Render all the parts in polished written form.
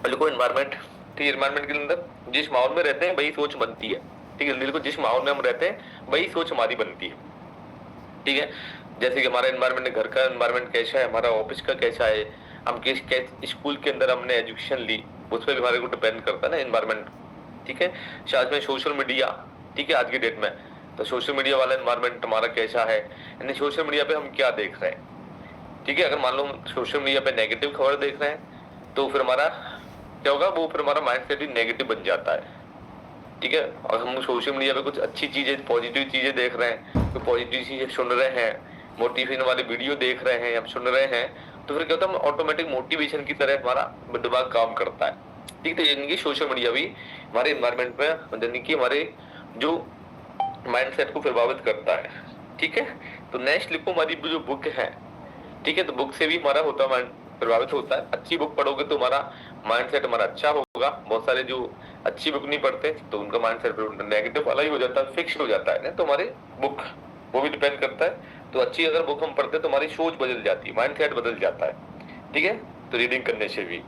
देखो एनवायरमेंट, ठीक है, एनवायरमेंट के अंदर जिस माहौल में रहते हैं वही सोच बनती है। ठीक है, देखो जिस माहौल में हम रहते हैं वही सोच हमारी बनती है। ठीक है, जैसे कि हमारा एनवायरमेंट, घर का एनवायरमेंट कैसा है, हमारा ऑफिस का कैसा है, हम किस स्कूल के अंदर हमने एजुकेशन ली, उस पर भी हमारे को डिपेंड करता है ना एनवायरमेंट। ठीक है, साथ में सोशल मीडिया, ठीक है, आज की डेट में तो सोशल मीडिया वाला एनवायरमेंट हमारा कैसा है, यानी सोशल मीडिया पे हम क्या देख रहे हैं। ठीक है, अगर मान लो हम सोशल मीडिया पे नेगेटिव खबर देख रहे हैं तो फिर हमारा क्या होगा, वो फिर हमारा माइंडसेट ही नेगेटिव बन जाता है। ठीक है, और हम सोशल मीडिया पे कुछ अच्छी चीजें, पॉजिटिव चीजें देख रहे हैं, तो पॉजिटिव चीजें सुन रहे हैं, मोटिवेशन वाले वीडियो देख रहे हैं, हम सुन रहे हैं, तो फिर क्या होता है, ऑटोमेटिक मोटिवेशन की तरह हमारा दिमाग काम करता है। ठीक है, तो यानी कि सोशल मीडिया भी हमारे एनवायरमेंट में, यानी कि हमारे जो माइंडसेट को प्रभावित करता है। ठीक है, तो नेक्स्ट लिखो हमारी जो बुक है। ठीक है, तो बुक से भी हमारा होता है, माइंड प्रभावित होता है। अच्छी बुक पढ़ोगे तो हमारा माइंडसेट हमारा अच्छा होगा। बहुत सारे जो अच्छी बुक नहीं पढ़ते तो उनका माइंडसेट नेगेटिव वाला ही हो जाता है, फिक्स हो जाता है ना। तो हमारे बुक वो भी डिपेंड करता है। तो अच्छी अगर बुक हम पढ़ते हैं तो हमारी सोच बदल जाती है, माइंडसेट बदल जाता है। ठीक है, तो रीडिंग करने से भी।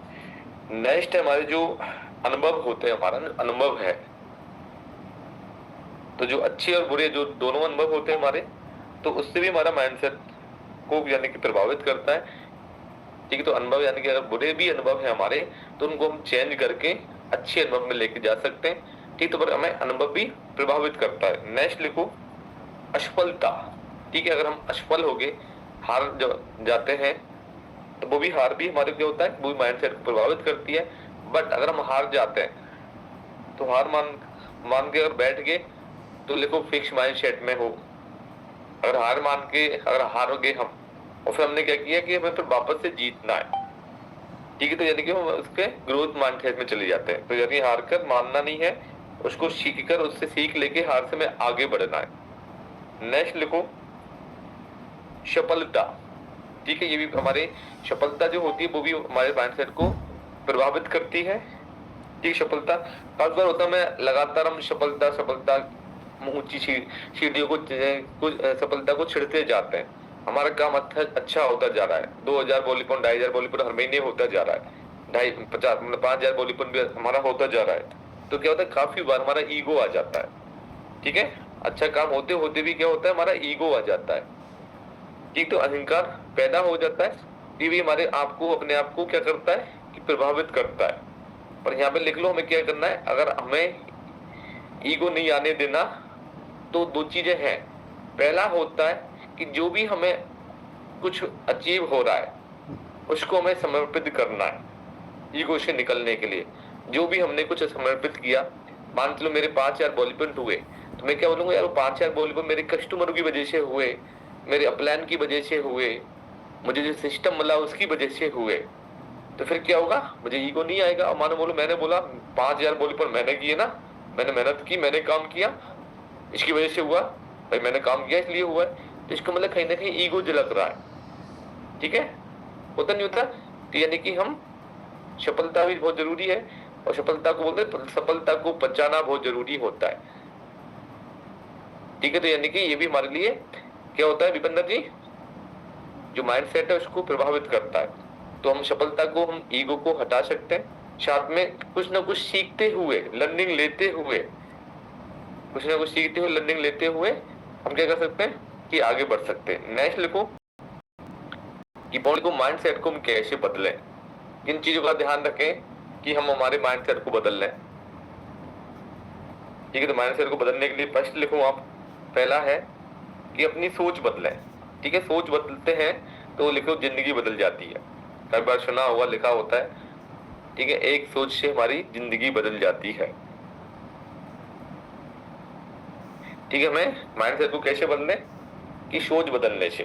नेक्स्ट है हमारे जो अनुभव होते हैं, हमारा अनुभव है, तो जो अच्छे और बुरे जो दोनों अनुभव होते हैं हमारे, तो उससे भी हमारा माइंडसेट को यानी कि प्रभावित करता है। ठीक है, तो अनुभव यानी कि अगर बुरे भी अनुभव है हमारे तो उनको हम चेंज करके अच्छे अनुभव में लेके जा सकते हैं। ठीक, तो पर हमें अनुभव भी प्रभावित करता है। नेक्स्ट लिखो असफलता। ठीक है, अगर हम असफल हो गए, हार जाते हैं, तो वो भी हार भी हमारे क्या होता है, वो भी माइंडसेट को प्रभावित करती है। बट अगर हम हार जाते हैं तो हार मान मान के अगर बैठ गए तो लिखो फिक्स माइंडसेट में हो। अगर हार मान के अगर हार गए हम, और फिर हमने क्या किया कि हमें फिर वापस से जीतना है। ठीक है, तो यानी कि हम उसके ग्रोथ माइंडसेट में चले जाते हैं। तो यानी हार कर मानना नहीं है, उसको सीख कर, उससे सीख लेके हार से में आगे बढ़ना है। नेक्स्ट लिखो सफलता। ठीक है, ये भी हमारे सफलता जो होती है वो भी हमारे माइंडसेट को प्रभावित करती है। ठीक, सफलता काफी बार होता है, मैं लगातार हम सफलता सफलता ऊंची सीढ़ियों को सफलता को छिड़ते जाते हैं। हमारा काम अच्छा होता जा रहा है, 2000 बॉलीपॉइंट 2500 बॉलीपॉइंट हर महीने होता जा रहा है, 250 मतलब 5000 बॉलीपॉइंट भी हमारा होता जा रहा है। तो क्या होता है, काफी बार हमारा ईगो आ जाता है। ठीक है, अच्छा काम होते होते भी क्या होता है, हमारा ईगो आ जाता है। ठीक, तो अहंकार पैदा हो जाता है। ये भी हमारे आप को, अपने आप को क्या करता है कि प्रभावित करता है। पर यहाँ पे लिख लो हमें क्या करना है, अगर हमें ईगो नहीं आने देना तो दो चीजें हैं। पहला होता है कि जो भी हमें कुछ अचीव हो रहा है उसको हमें समर्पित करना है। ईगो से निकलने के लिए जो भी हमने कुछ समर्पित किया, मान लो मेरे 5000 बॉलीपॉइंट हुए, तो मैं क्या बोलूंगा, यार 5000 बॉलीपॉइंट मेरे कस्टमर की वजह से हुए, मेरे अपलाइन की वजह से हुए, मुझे जो सिस्टम मिला उसकी वजह से हुए। तो फिर क्या होगा, मुझे ईगो नहीं आएगा। मानो बोलो मैंने बोला 5000 बॉलीपॉइंट मैंने किए ना, मैंने मेहनत की, मैंने काम किया, इसकी वजह से हुआ, भाई मैंने काम किया इसलिए हुआ है। तो इसका मतलब कहीं ना कहीं ईगो झलक रहा है। ठीक है, होता नहीं होता। तो यानी कि हम, सफलता भी बहुत जरूरी है, और सफलता को बोलते हैं, सफलता को बचाना बहुत जरूरी होता है। ठीक है, तो यानी कि ये भी हमारे लिए क्या होता है विपिंदर जी, जो माइंडसेट है उसको प्रभावित करता है। तो हम सफलता को, हम ईगो को हटा सकते हैं, साथ में कुछ ना कुछ सीखते हुए, लर्निंग लेते हुए, कुछ ना कुछ सीखते हुए, लर्निंग लेते हुए हम क्या कर सकते हैं कि आगे बढ़ सकते हैं। नेक्स्ट लिखो कि बॉडी को, माइंडसेट को हम कैसे बदलें। किन चीजों का ध्यान रखें कि हम हमारे माइंडसेट को बदल लें। ठीक है, तो माइंडसेट को बदलने के लिए फर्स्ट लिखो आप, पहला है कि अपनी सोच बदलें। ठीक है, सोच बदलते हैं तो लिखो जिंदगी बदल जाती है। कई बार सुना हुआ लिखा होता है। ठीक है, एक सोच से हमारी जिंदगी बदल जाती है। ठीक है, हमें माइंडसेट को कैसे बदलें कि सोच बदलने से।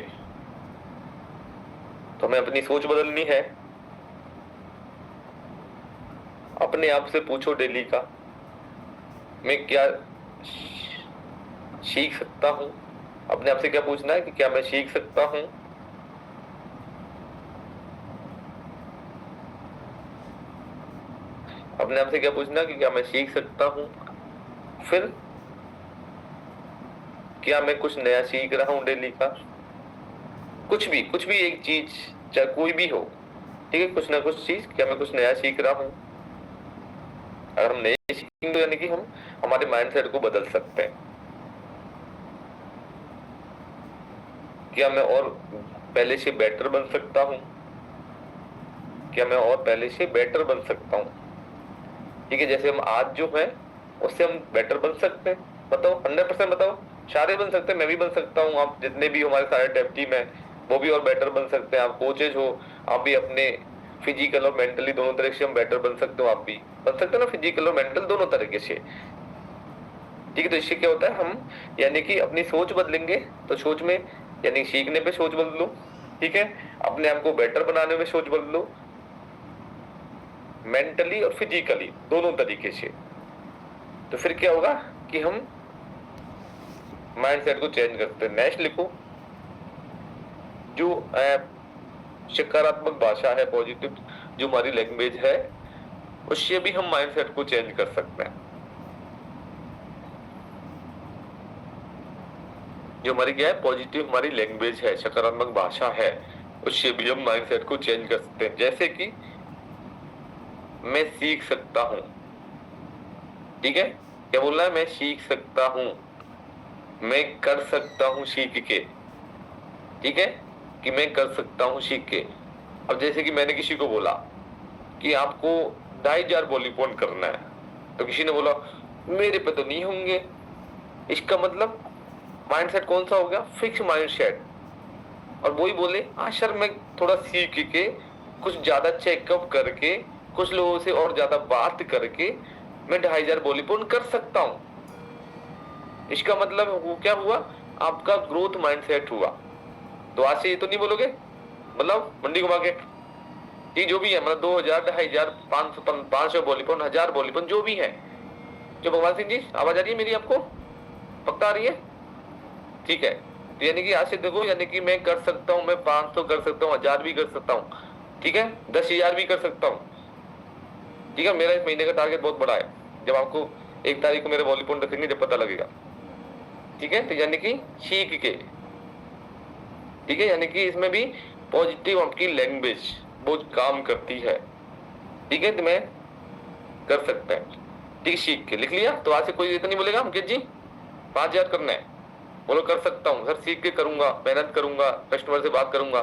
तो हमें अपनी सोच बदलनी है। अपने आप से पूछो डेली का, मैं क्या सीख सकता हूं। अपने आप से क्या पूछना है कि क्या मैं सीख सकता हूं। अपने आप से क्या पूछना है कि क्या मैं सीख सकता हूं। फिर क्या मैं कुछ नया सीख रहा हूं डेली का, कुछ भी एक चीज, चाहे कोई भी हो। ठीक है, कुछ ना कुछ चीज, क्या मैं कुछ नया सीख रहा हूं। अगर हम नए सीखेंगे तो यानी कि हम हमारे माइंडसेट को बदल सकते हैं। क्या मैं और पहले से बेटर बन सकता हूँ? क्या मैं और पहले से बेटर बन सकता हूँ? ठीक है, जैसे हम आज जो है उससे हम बेटर बन सकते हैं। बताओ, 100% बताओ। सारे बन सकते हैं, मैं भी बन सकता हूँ, आप जितने भी हमारे सारे टेप टीम है वो भी और बेटर बन सकते हैं। आप कोचेज हो, आप भी अपने फिजिकल और मेंटली दोनों तरीके से हम बेटर बन सकते हो। आप भी बन सकते हो ना, फिजिकल और मेंटल दोनों तरीके से। ठीक है, तो इससे क्या होता है, हम यानी कि अपनी सोच बदलेंगे तो सोच में यानी सीखने पे सोच बदलो। ठीक है, अपने आप को बेटर बनाने में सोच बदलो, मेंटली और फिजिकली दोनों तरीके से। तो फिर क्या होगा कि हम माइंडसेट को चेंज करते हैं। नेक्स्ट लिखो, जो सकारात्मक भाषा है, पॉजिटिव जो हमारी लैंग्वेज है, उससे भी हम माइंडसेट को चेंज कर सकते हैं। जो हमारी क्या है, पॉजिटिव हमारी लैंग्वेज है, सकारात्मक भाषा है, उससे भी हम माइंडसेट को चेंज कर सकते हैं। जैसे कि मैं सीख सकता हूं। ठीक है, क्या बोलना है, मैं सीख सकता हूं, मैं कर सकता हूं सीख के। ठीक है, कि मैं कर सकता हूं सीख के। अब जैसे कि मैंने किसी को बोला कि आपको 2500 वॉलीबॉल करना है, तो किसी ने बोला मेरे पे तो नहीं होंगे। इसका मतलब माइंडसेट कौन सा हो गया, फिक्स माइंडसेट। और वही बोले हाँ सर, मैं थोड़ा सीख के, कुछ ज्यादा चेकअप करके, कुछ लोगों से और ज्यादा बात करके मैं 2500 वॉलीबॉल कर सकता हूं। इसका मतलब वो क्या हुआ, आपका ग्रोथ माइंडसेट हुआ। तो आज से ये तो नहीं बोलोगे, मतलब मंडी घुमा के कि जो भी है, मतलब 2000, 2500, 500 वॉलीबॉल, 1000 वॉलीबॉल जो भी है। जो भगवान सिंह जी, आवाज आ रही है मेरी आपको, पक्का आ रही है? ठीक है, तो यानी कि आज से देखो, यानी कि मैं कर सकता हूँ, मैं 500 कर सकता हूँ, 1000 भी कर सकता हूँ। ठीक है, 10,000 भी कर सकता हूँ। ठीक है, मेरा इस महीने का टारगेट बहुत बड़ा है, जब आपको 1 तारीख को मेरे वॉलीबॉल रखेंगे जब पता लगेगा। ठीक है, तो यानी कि सीख के, ठीक है, यानी कि इसमें भी पॉजिटिव आपकी लैंग्वेज बहुत काम करती है। ठीक है, तो मैं कर सकता है। ठीक, सीख के लिख लिया, तो आज से कोई इतना नहीं बोलेगा अंकित जी 5000 करना है, बोलो कर सकता हूँ सर, सीख के करूंगा, मेहनत करूंगा, कस्टमर से बात करूंगा।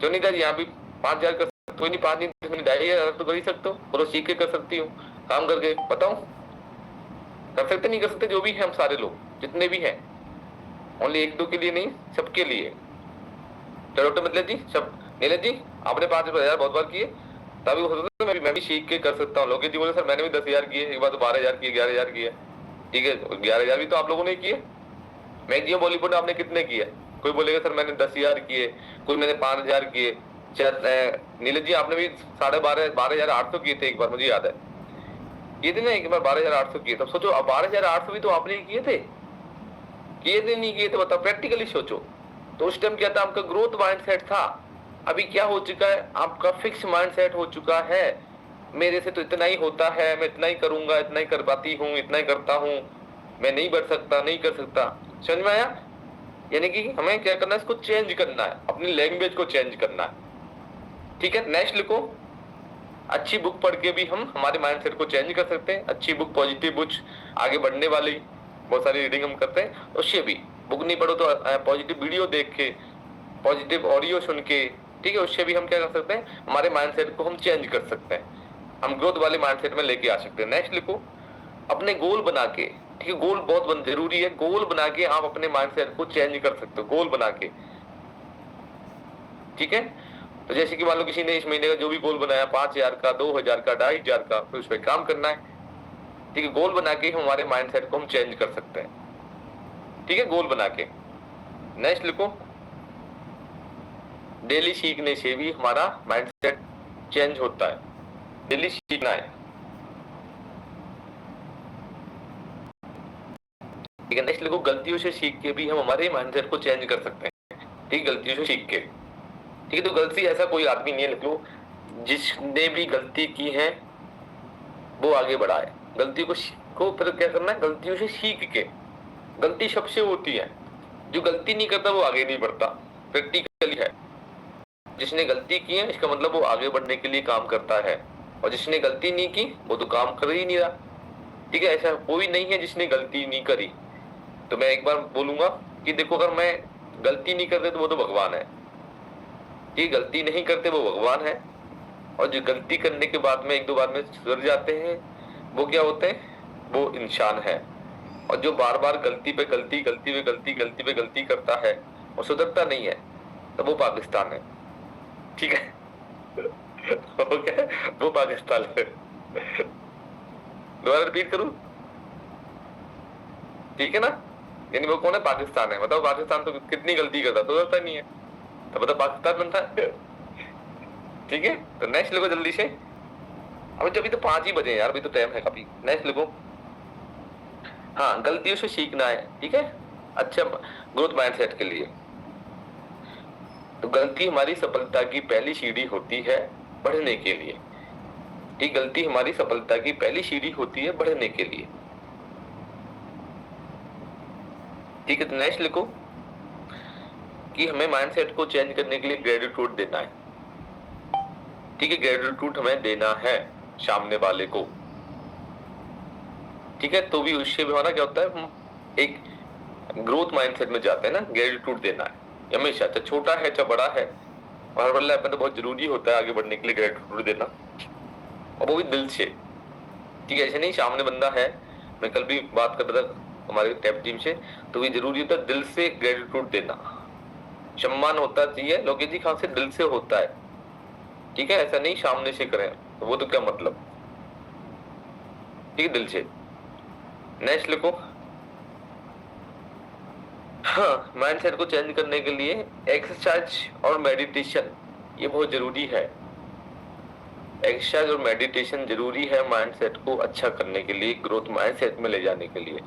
चुनीता जी यहाँ भी 5000 कर सकते, कोई नहीं 5 दिन 2500 तो कर ही सकते हो, बोलो सीख के कर सकती हूँ, काम करके बताओ कर सकते नहीं कर सकते, जो भी है हम सारे लोग जितने भी हैं, ओनली 1-2 के लिए नहीं, सबके लिए। चलो तो मतलब जी सब, नीलज जी आपने 5,000 बहुत बार किए, तभी हो सकता है मैं भी सीख के कर सकता हूँ। लोकेश जी बोले सर मैंने भी 10,000 किए, एक बार तो 12,000 किए, 11,000 किए। ठीक है, 11,000 भी तो आप लोगों ने किए। मैक्सिमम बॉलीवुड आपने कितने किए? कोई बोलेगा सर मैंने 10,000 किए, कोई मैंने 5,000 किए। नीलज जी आपने भी 12,800 किए थे एक बार, मुझे याद है किए थे ना एक बार 12,800 किए। तब सोचो, अब 12,800 भी तो आपने किए थे, किए थे नहीं किए थे बताओ, प्रैक्टिकली सोचो। तो उस टाइम क्या था, आपका ग्रोथ माइंडसेट था। अभी क्या हो चुका है, आपका फिक्स माइंडसेट हो चुका है, मेरे से तो इतना ही होता है, मैं इतना ही करूंगा, इतना ही कर पाती हूँ, इतना ही करता हूँ, मैं नहीं बढ़ सकता, नहीं कर सकता। समझ में आया? यानी कि हमें क्या करना है, इसको चेंज करना है, अपनी लैंग्वेज को चेंज करना है। ठीक है, नेक्स्ट लिखो, अच्छी बुक पढ़ के भी हम हमारे माइंडसेट को चेंज कर सकते हैं। अच्छी बुक, पॉजिटिव बुक, आगे बढ़ने वाली बहुत सारी रीडिंग हम करते हैं, उससे भी। बुक नहीं पढ़ो तो पॉजिटिव वीडियो देख के, पॉजिटिव ऑडियो सुन के, ठीक है, उससे भी हम क्या कर सकते हैं, हमारे माइंडसेट को हम चेंज कर सकते हैं, हम ग्रोथ वाले माइंडसेट में लेके आ सकते हैं। नेक्स्ट लिखो, अपने गोल बना के, ठीक है, गोल बहुत जरूरी है, गोल बना के आप अपने माइंडसेट को चेंज कर सकते हो, गोल बना के। ठीक है, तो जैसे कि मान लो किसी ने इस महीने का जो भी गोल बनाया, 5,000 का, 2,000 का, 2,500 का, फिर उस पर काम करना है। ठीक है, गोल बना के हमारे माइंडसेट को हम चेंज कर सकते हैं। ठीक है, गोल बना के। नेक्स्ट लिखो, डेली सीखने से भी हमारा माइंडसेट चेंज होता है, डेली सीखना है। ठीक है, नेक्स्ट लिखो, गलतियों से सीख के भी हम हमारे माइंडसेट को चेंज कर सकते हैं। ठीक, गलतियों से सीख के। ठीक है, तो गलती ऐसा कोई आदमी नहीं है, लिख लो, जिसने भी गलती की है वो आगे बढ़ा है। गलती को फिर क्या करना है, गलतियों से सीख के। गलती सबसे होती है, जो गलती नहीं करता वो आगे नहीं बढ़ता, प्रैक्टिकली है। जिसने गलती की है इसका मतलब वो आगे बढ़ने के लिए काम करता है, और जिसने गलती नहीं की वो तो काम कर ही नहीं रहा। ठीक है, ऐसा कोई नहीं है जिसने गलती नहीं करी। तो मैं एक बार बोलूंगा कि देखो, अगर मैं गलती नहीं करते तो वो तो भगवान है, ये गलती नहीं करते वो भगवान है, और जो गलती करने के बाद में एक दो बार में सुधर जाते हैं वो क्या होते हैं, वो इंसान है। और जो बार बार गलती पे गलती, गलती पे गलती, गलती पे गलती करता है और सुधरता नहीं है, तो वो पाकिस्तान है। ठीक है हो गया, वो पाकिस्तान है। दोबारा रिपीट करूं? ठीक है ना, यानी वो कौन है, पाकिस्तान है। बताओ, पाकिस्तान तो कितनी गलती करता, सुधरता नहीं है, तो बताओ पाकिस्तान बनता है। ठीक है, तो नेक्स्ट लिखो जल्दी से। अभी जब तो 5 ही बजे यार, अभी तो टाइम है काफी। नेक्स्ट लिखो। हाँ, गलतियों से सीखना है। ठीक है, अच्छा ग्रोथ माइंडसेट के लिए। तो गलती हमारी सफलता की पहली सीढ़ी होती है बढ़ने के लिए। ठीक, गलती हमारी सफलता की पहली सीढ़ी होती है बढ़ने के लिए। ठीक है, तो नेक्स्ट लिखो कि हमें माइंडसेट को चेंज करने के लिए ग्रेटिट्यूड देना है। ठीक है, ग्रेटिट्यूड हमें देना है सामने वाले को। ठीक है, तो भी उससे भी हमारा क्या होता है, हम एक ग्रोथ माइंडसेट में जाते हैं ना। ग्रेटिट्यूड देना है हमेशा, चाहे छोटा है चाहे बड़ा है, और हर लाइफ में तो बहुत जरूरी होता है आगे बढ़ने के लिए ग्रेटिट्यूड देना, और वो भी दिल से। ठीक है, ऐसे नहीं सामने बंदा है, मैं कल भी बात कर रहा था हमारे टैब टीम से, तो ये जरूरी होता है दिल से ग्रेटिट्यूड देना। सम्मान होता चाहिए लोकेश जी, खान से दिल से होता है। ठीक है, ऐसा नहीं सामने से करें तो वो तो क्या मतलब। ठीक है, दिल से। नेक्स्ट लिखो। हाँ, माइंडसेट को चेंज करने के लिए एक्सरसाइज और मेडिटेशन ये बहुत जरूरी है। एक्सरसाइज और मेडिटेशन जरूरी है माइंडसेट को अच्छा करने के लिए, ग्रोथ माइंडसेट में ले जाने के लिए।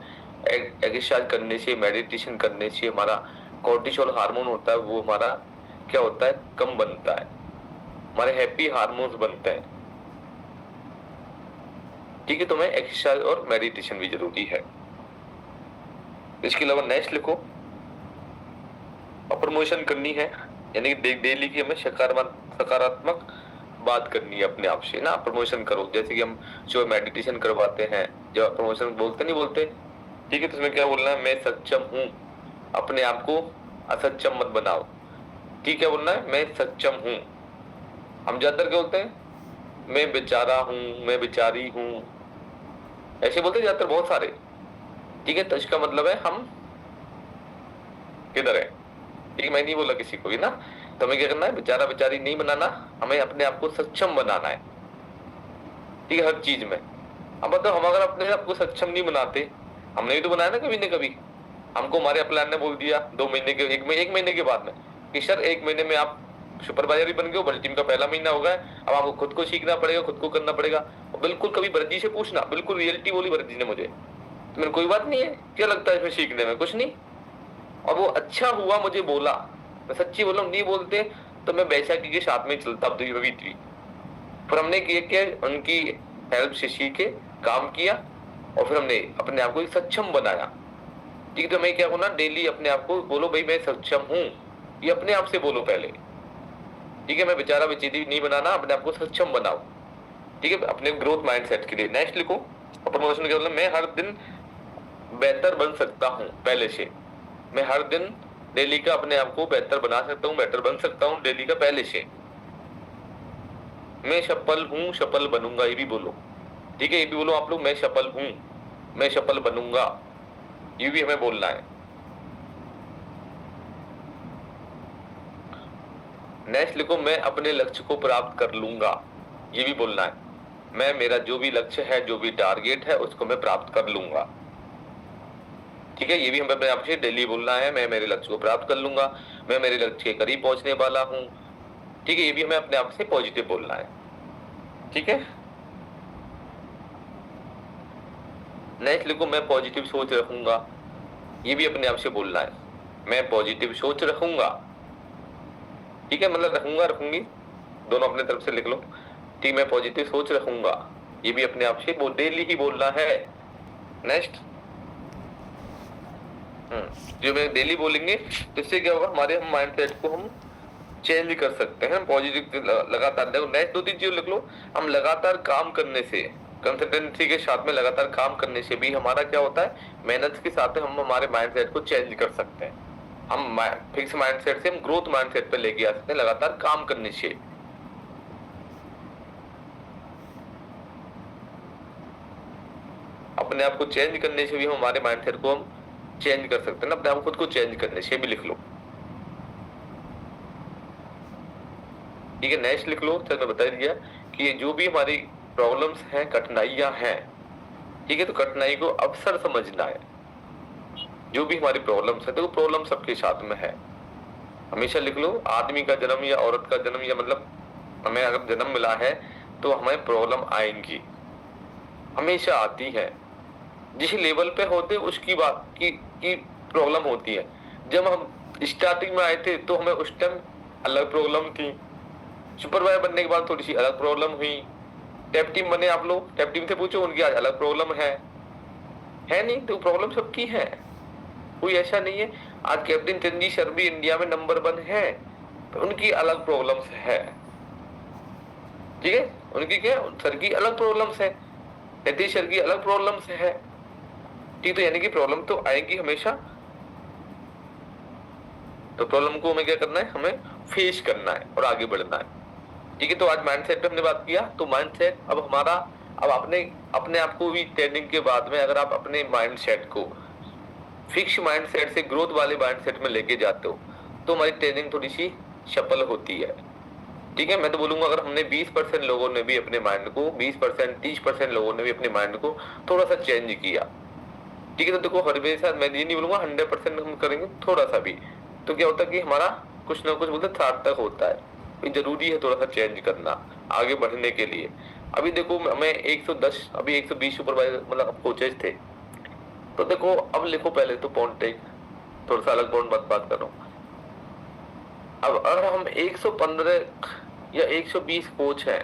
एक्सरसाइज करने से, मेडिटेशन करने से हमारा कोर्टिसोल हार्मोन होता है, वो हमारा क्या होता है, कम बनता है, हमारे हैप्पी हार्मोन्स बनते हैं। ठीक है, तो हमें एक्सरसाइज और मेडिटेशन भी जरूरी है। इसके अलावा नेक्स्ट लिखो, प्रमोशन करनी है, यानी कि डेली की हमें सकारात्मक बात करनी है अपने आप से ना। प्रमोशन करो, जैसे कि हम जो मेडिटेशन करवाते हैं, जब प्रमोशन बोलते नहीं बोलते, ठीक है, तो उसमें क्या बोलना है, मैं सक्षम हूँ, अपने आप को असक्षम मत बनाओ। ठीक है, बोलना है मैं सक्षम हूँ। हम ज्यादातर क्या बोलते हैं, मैं बेचारा हूँ, मैं बेचारी हूँ, ऐसे बोलते ज्यादातर बहुत सारे। ठीक है, तो इसका मतलब है हम किधर है। ठीक है, मैं नहीं बोला किसी को भी ना, तो हमें क्या करना है, बेचारा बेचारी नहीं बनाना, हमें अपने आप को सक्षम बनाना है। ठीक है, हर चीज में। अब बताओ, हम अगर अपने आप को सक्षम नहीं बनाते, हमने भी तो बनाया ना कभी न कभी। हमको हमारे अपलाइन ने बोल दिया 2 महीने के, एक महीने के बाद में कि सर 1 महीने में आप सुपरवाइजर ही बन गए हो, बड़ी टीम का पहला महीना होगा, अब आपको खुद को सीखना पड़ेगा, खुद को करना पड़ेगा। और बिल्कुल कभी भरत से पूछना, बिल्कुल रियलिटी बोली भरत ने मुझे, तो मेरे कोई बात नहीं है, क्या लगता है इसमें सीखने में, कुछ नहीं। और वो अच्छा हुआ मुझे बोला, मैं सच्ची बोला, नहीं बोलते तो मैं बैसाखी के साथ में चलता अब थी। फिर हमने किया उनकी हेल्प से सीखे, काम किया, और फिर हमने अपने आप को सक्षम बनाया। ठीक है, तो मैं क्या होना, डेली अपने आप को बोलो भाई मैं सक्षम हूँ, ये अपने आप से बोलो पहले। ठीक है, मैं बेचारा बेचारी नहीं बनाना, अपने आप को सक्षम बनाओ। ठीक है, अपने ग्रोथ माइंडसेट के लिए। नेक्स्ट लिखो, प्रमोशन के मतलब मैं हर दिन बेहतर बन सकता हूँ पहले से, मैं हर दिन डेली का अपने आप को बेहतर बना सकता हूँ, बेहतर बन सकता हूँ डेली का पहले से। मैं सफल हूँ, सफल बनूंगा, ये भी बोलो। ठीक है, ये भी बोलो आप लोग, मैं सफल हूँ, मैं सफल बनूंगा, ये भी हमें बोलना है। नेक्स्ट लिखो, मैं अपने लक्ष्य को प्राप्त कर लूंगा, ये भी बोलना है। मैं मेरा जो भी लक्ष्य है, जो भी टारगेट है, उसको मैं प्राप्त कर लूंगा। ठीक है, ये भी हमें अपने आप से डेली बोलना है, मैं मेरे लक्ष्य को प्राप्त कर लूंगा, मैं मेरे लक्ष्य के करीब पहुंचने वाला हूँ। ठीक है, ये भी हमें अपने आप से पॉजिटिव बोलना है। ठीक है, नेक्स्ट लिखो, मैं पॉजिटिव सोच रखूंगा, ये भी अपने आप से बोलना है, मैं पॉजिटिव सोच रखूंगा। ठीक है, मतलब रखूंगा रखूंगी दोनों अपने तरफ से लिख लो। ठीक, मैं पॉजिटिव सोच रखूंगा, ये भी अपने आप से डेली ही बोलना है। नेक्स्ट, जो मैं डेली बोलेंगे तो इससे क्या होगा, हमारे हम माइंडसेट को हम चेंज कर सकते हैं पॉजिटिव लगातार। देखो नेक्स्ट 2-3 चीज लिख लो। हम लगातार काम करने से, कंसिस्टेंसी के साथ में लगातार काम करने से भी हमारा क्या होता है, मेहनत के साथ हम हमारे माइंडसेट को चेंज कर सकते हैं। हम फिक्स माइंडसेट से हम ग्रोथ माइंडसेट पे लेके आ सकते हैं लगातार काम करने से। अपने आप को चेंज करने से भी हम हमारे माइंडसेट को हम चेंज कर सकते हैं ना, अपने आप खुद को चेंज करने से भी लिख लो। ठीक है, नेक्स्ट लिख लो। चल मैं बता दिया कि जो भी हमारी प्रॉब्लम्स हैं, कठिनाइयां हैं, ठीक है, तो कठिनाई को अवसर समझना है। जो भी हमारी प्रॉब्लम्स है, तो प्रॉब्लम सबके साथ में है। हमेशा लिख लो, आदमी का जन्म या औरत का जन्म, या मतलब हमें अगर जन्म मिला है तो हमें प्रॉब्लम आएंगी, हमेशा आती है। जिस लेवल पे होते उसकी बात की प्रॉब्लम होती है। जब हम स्टार्टिंग में आए थे तो हमें उस टाइम अलग प्रॉब्लम थी, सुपरवाइजर बनने के बाद थोड़ी सी अलग प्रॉब्लम हुई, टैप टीम बने आप लोग, टैप टीम से पूछो उनकी आज अलग प्रॉब्लम है नहीं? तो प्रॉब्लम सबकी है, कोई ऐसा नहीं है। आज कैप्टन चंदी सर भी इंडिया में नंबर 1 है, तो उनकी अलग प्रॉब्लम्स है। ठीक है, उनकी क्या, सर की अलग प्रॉब्लम्स है, नीतीश सर की अलग प्रॉब्लम्स है। ठीक, तो यानी कि प्रॉब्लम तो आएगी हमेशा। तो प्रॉब्लम को हमें क्या करना है, हमें फेस करना है और आगे बढ़ना है। ठीक है, तो आज माइंडसेट पे हमने बात किया। तो माइंडसेट अब हमारा, अब अपने आप को भी ट्रेनिंग के बाद में अगर आप अपने माइंडसेट को फिक्स माइंडसेट से ग्रोथ वाले माइंडसेट में लेके जाते हो तो हमारी ट्रेनिंग थोड़ी सी सफल होती है। ठीक है, मैं तो बोलूंगा अगर हमने 20% लोगों ने भी अपने माइंड को, 20% 30% लोगों ने भी अपने माइंड को थोड़ा सा चेंज किया, ठीक है, तो देखो हर वे साथ मैं ये नहीं बोलूंगा 100% हम करेंगे, थोड़ा सा भी, तो क्या होता है कि हमारा कुछ ना कुछ बोलते सार्थक होता है। जरूरी है थोड़ा सा चेंज करना आगे बढ़ने के लिए। अभी देखो मैं 110, अभी 120 सुपरवाइजर मतलब कोचेस थे, तो देखो अब लिखो पहले तो पॉन्टेक, थोड़ा सा अलग पॉइंट बात कर रहा हूँ। अब अगर हम 115 या 120 कोच हैं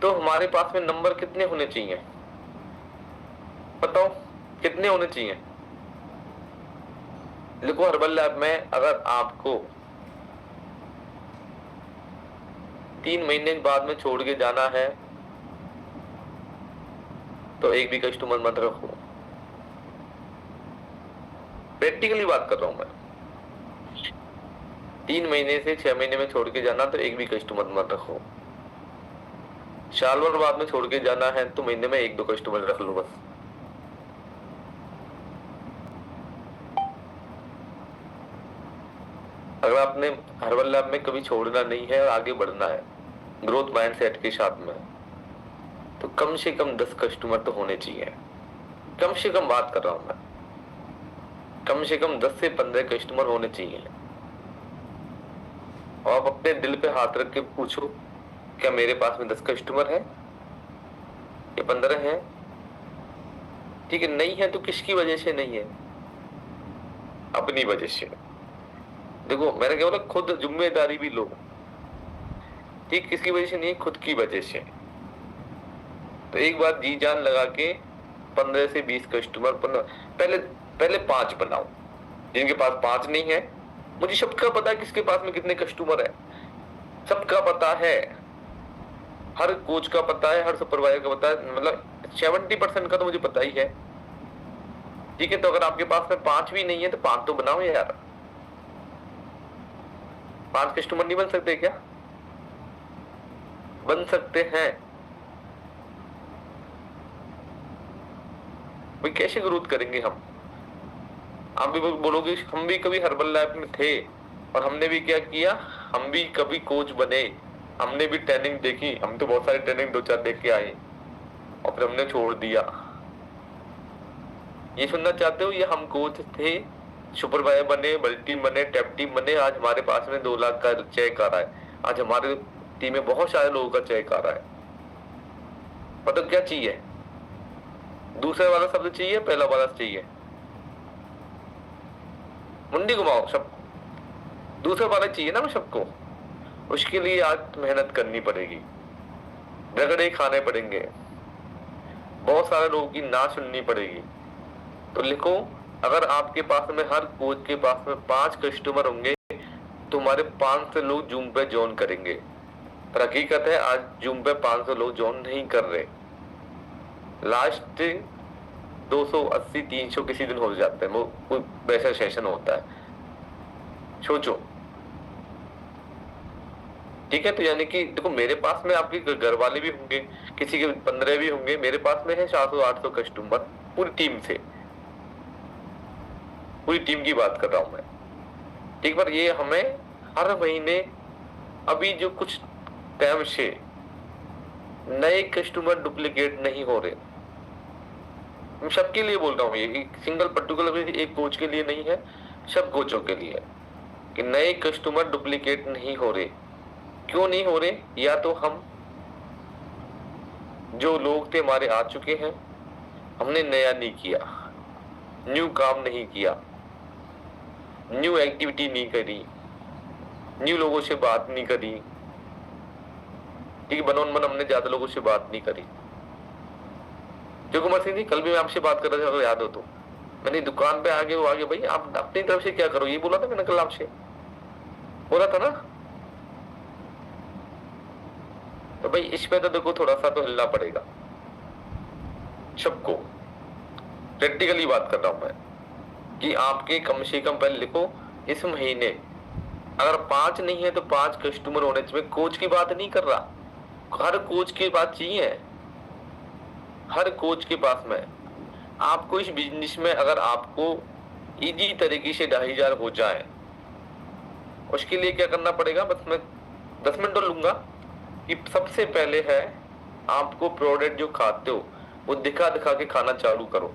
तो हमारे पास में नंबर कितने होने चाहिए, बताओ कितने होने चाहिए? लिखो हर्बल लैब में अगर आपको 3 महीने बाद में छोड़ के जाना है तो एक भी कस्टमर मत रखो। प्रैक्टिकली बात कर रहा हूं मैं, 3 महीने से 6 महीने में छोड़ के जाना तो एक भी कस्टमर मत रखो। साल भर बाद में छोड़ के जाना है तो महीने में 1-2 कस्टमर रख लो बस। अगर आपने हर्बल लैब में कभी छोड़ना नहीं है और आगे बढ़ना है ग्रोथ माइंडसेट के साथ में, तो कम से कम 10 कस्टमर तो होने चाहिए। कम से कम बात कर रहा हूं मैं, कम से कम 10 से 15 कस्टमर होने चाहिए। और आप अपने दिल पे हाथ रख के पूछो, क्या मेरे पास में 10 कस्टमर है या 15 है? ठीक है, नहीं है तो किसकी वजह से नहीं है? अपनी वजह से। देखो मैंने क्या बोला, खुद जिम्मेदारी भी लो। ठीक, किसकी वजह से नहीं, खुद की वजह से। तो एक बार जी जान लगा के 15 से 20 कस्टमर पहले 5 बनाओ। जिनके पास 5 नहीं है, मुझे सबका पता है किसके पास में कितने कस्टमर है, सबका पता है, हर कोच का पता है, हर सुपरवाइजर का पता है, मतलब 70% का तो मुझे पता ही है। ठीक है, तो अगर आपके पास में 5 भी नहीं है तो 5 तो बनाओ यार। 5 कस्टमर नहीं बन सकते क्या? बन सकते हैं। भाई कैसे ग्रोथ करेंगे हम? आप भी बोलोगे हम भी कभी हर्बल लैब में थे और हमने भी क्या किया, हम भी कभी कोच बने, हमने भी ट्रेनिंग देखी, हम तो बहुत सारी ट्रेनिंग 2-4 देख के आए और फिर हमने छोड़ दिया। ये सुनना चाहते हो? ये हम कोच थे, सुपरवाइजर बने, मल्टी बने, टैप टीम बने, आज हमारे पास में 2 लाख का चेक आ रहा है, आज हमारे टीम में बहुत सारे लोगों का चेक आ रहा है। मतलब क्या चाहिए? दूसरा वाला शब्द चाहिए, पहला वाला चाहिए? मुंडी घुमाओ सब, दूसरा वाला चाहिए ना सबको। उसके लिए आज मेहनत करनी पड़ेगी, रगड़े खाने पड़ेंगे, बहुत सारे लोगों की ना सुननी पड़ेगी। तो लिखो, अगर आपके पास में हर कोच के पास में 5 कस्टमर होंगे तो हमारे 500 लोग जूम पे ज्वाइन करेंगे, पर हकीकत है आज जूम पे 500 लोग ज्वाइन नहीं कर रहे। लास्ट 280 300 किसी दिन हो जाते हैं, वो कोई वैसा सेशन होता है, सोचो। ठीक है, तो यानी कि देखो मेरे पास में आपके घर वाले भी होंगे, किसी के 15 भी होंगे, मेरे पास में है 700-800 कस्टमर पूरी टीम से, पूरी टीम की बात कर रहा हूं मैं। ठीक, पर ये हमें हर महीने अभी जो कुछ टाइम से नए कस्टमर डुप्लीकेट नहीं हो रहे। मैं सबके लिए बोल रहा हूँ, ये सिंगल पर्टिकुलर एक कोच के लिए नहीं है, सब कोचों के लिए, कि नए कस्टमर डुप्लीकेट नहीं हो रहे। क्यों नहीं हो रहे? या तो हम जो लोग थे हमारे आ चुके हैं, हमने नया नहीं किया, न्यू काम नहीं किया, न्यू एक्टिविटी नहीं करी, न्यू लोगों से बात नहीं करी। ठीक, बनोन मन हमने ज्यादा लोगों से बात नहीं करी। जो कुमार सिंह जी, कल भी मैं आपसे बात कर रहा था, अगर याद हो तो, मैंने दुकान पे आगे भाई आप अपनी तरफ से क्या करो, ये बोला था मैंने कल आपसे, बोला था ना। तो भाई इस पे तो देखो थोड़ा सा तो हिलना पड़ेगा सबको। प्रैक्टिकली बात कर रहा हूं मैं, कि आपके कम से कम पहले लिखो, इस महीने अगर 5 नहीं है तो 5 कस्टमर होने चाहिए। कोच की बात नहीं कर रहा, हर कोच की बात चाहिए, हर कोच के पास में। आपको इस बिजनेस में अगर आपको इजी तरीके से 2500 हो जाए, उसके लिए क्या करना पड़ेगा, बस मैं 10 मिनट और लूंगा। कि सबसे पहले है, आपको प्रोडक्ट जो खाते हो वो दिखा दिखा के खाना चालू करो।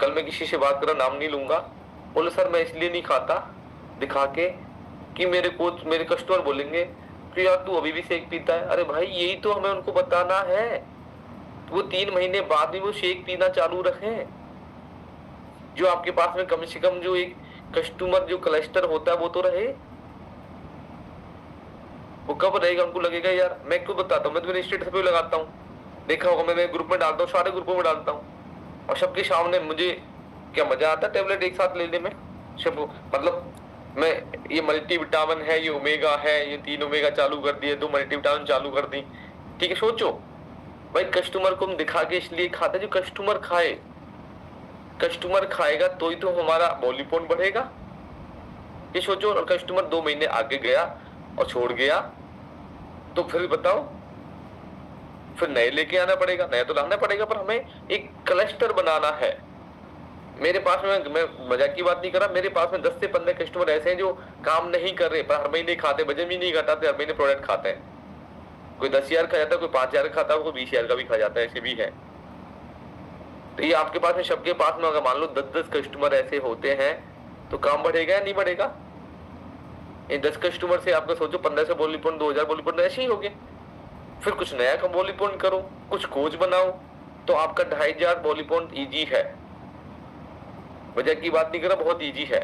कल मैं किसी से बात कर रहा, नाम नहीं लूंगा, बोले सर मैं इसलिए नहीं खाता दिखा के कि मेरे कस्टमर बोलेंगे कि यार तू अभी भी शेक पीता है। अरे भाई यही तो हमें उनको बताना है, वो 3 महीने बाद भी वो शेक पीना चालू रखें। जो आपके पास में कम से कम जो एक कस्टमर जो क्लस्टर होता है वो तो रहे। वो कब रहेगा? उनको लगेगा यार, मैं क्यों बताता हूँ, मैं तो मेरे स्टेटस पे लगाता हूँ, देखा होगा मैं ग्रुप में डालता हूँ, सारे ग्रुपों में डालता हूँ, और सबके सामने मुझे क्या मजा आता है टैबलेट एक साथ लेने में। सब मतलब मैं ये मल्टीविटामिन है, ये ओमेगा है, ये 3 ओमेगा चालू कर दिए, 2 मल्टीविटामिन चालू कर दी। ठीक है, सोचो भाई, कस्टमर को हम दिखा के इसलिए खाते, जो कस्टमर खाए, कस्टमर खाएगा तो ही तो हमारा वॉल्यूम पॉइंट बढ़ेगा। ये सोचो, और कस्टमर 2 महीने आगे गया और छोड़ गया, तो फिर बताओ, फिर नए लेके आना पड़ेगा, नया तो लाना पड़ेगा, पर हमें एक क्लस्टर बनाना है। मेरे पास में, मैं मजाक की बात नहीं कर रहा, मेरे पास में 10 से 15 कस्टमर ऐसे हैं जो काम नहीं कर रहे, पर हर महीने खाते, वजन भी नहीं घटाते, हर महीने प्रोडक्ट खाते हैं। कोई 10,000 खा जाता है, कोई 5,000 खाता है, कोई 20,000 का भी खा जाता है, ऐसे भी है। तो ये आपके पास में, सबके पास में अगर मान लो 10-10 कस्टमर ऐसे होते हैं, तो काम बढ़ेगा या नहीं बढ़ेगा? इन 10 कस्टमर से आपका सोचो 1500 बोली पॉइंट, 2000 बोली पॉइंट ऐसे ही हो गए। फिर कुछ नया का बोली पॉइंट करो, कुछ कोच बनाओ, तो आपका 2500 बोली पॉइंट ईजी है। वजह की बात नहीं कर रहा, बहुत ईजी है।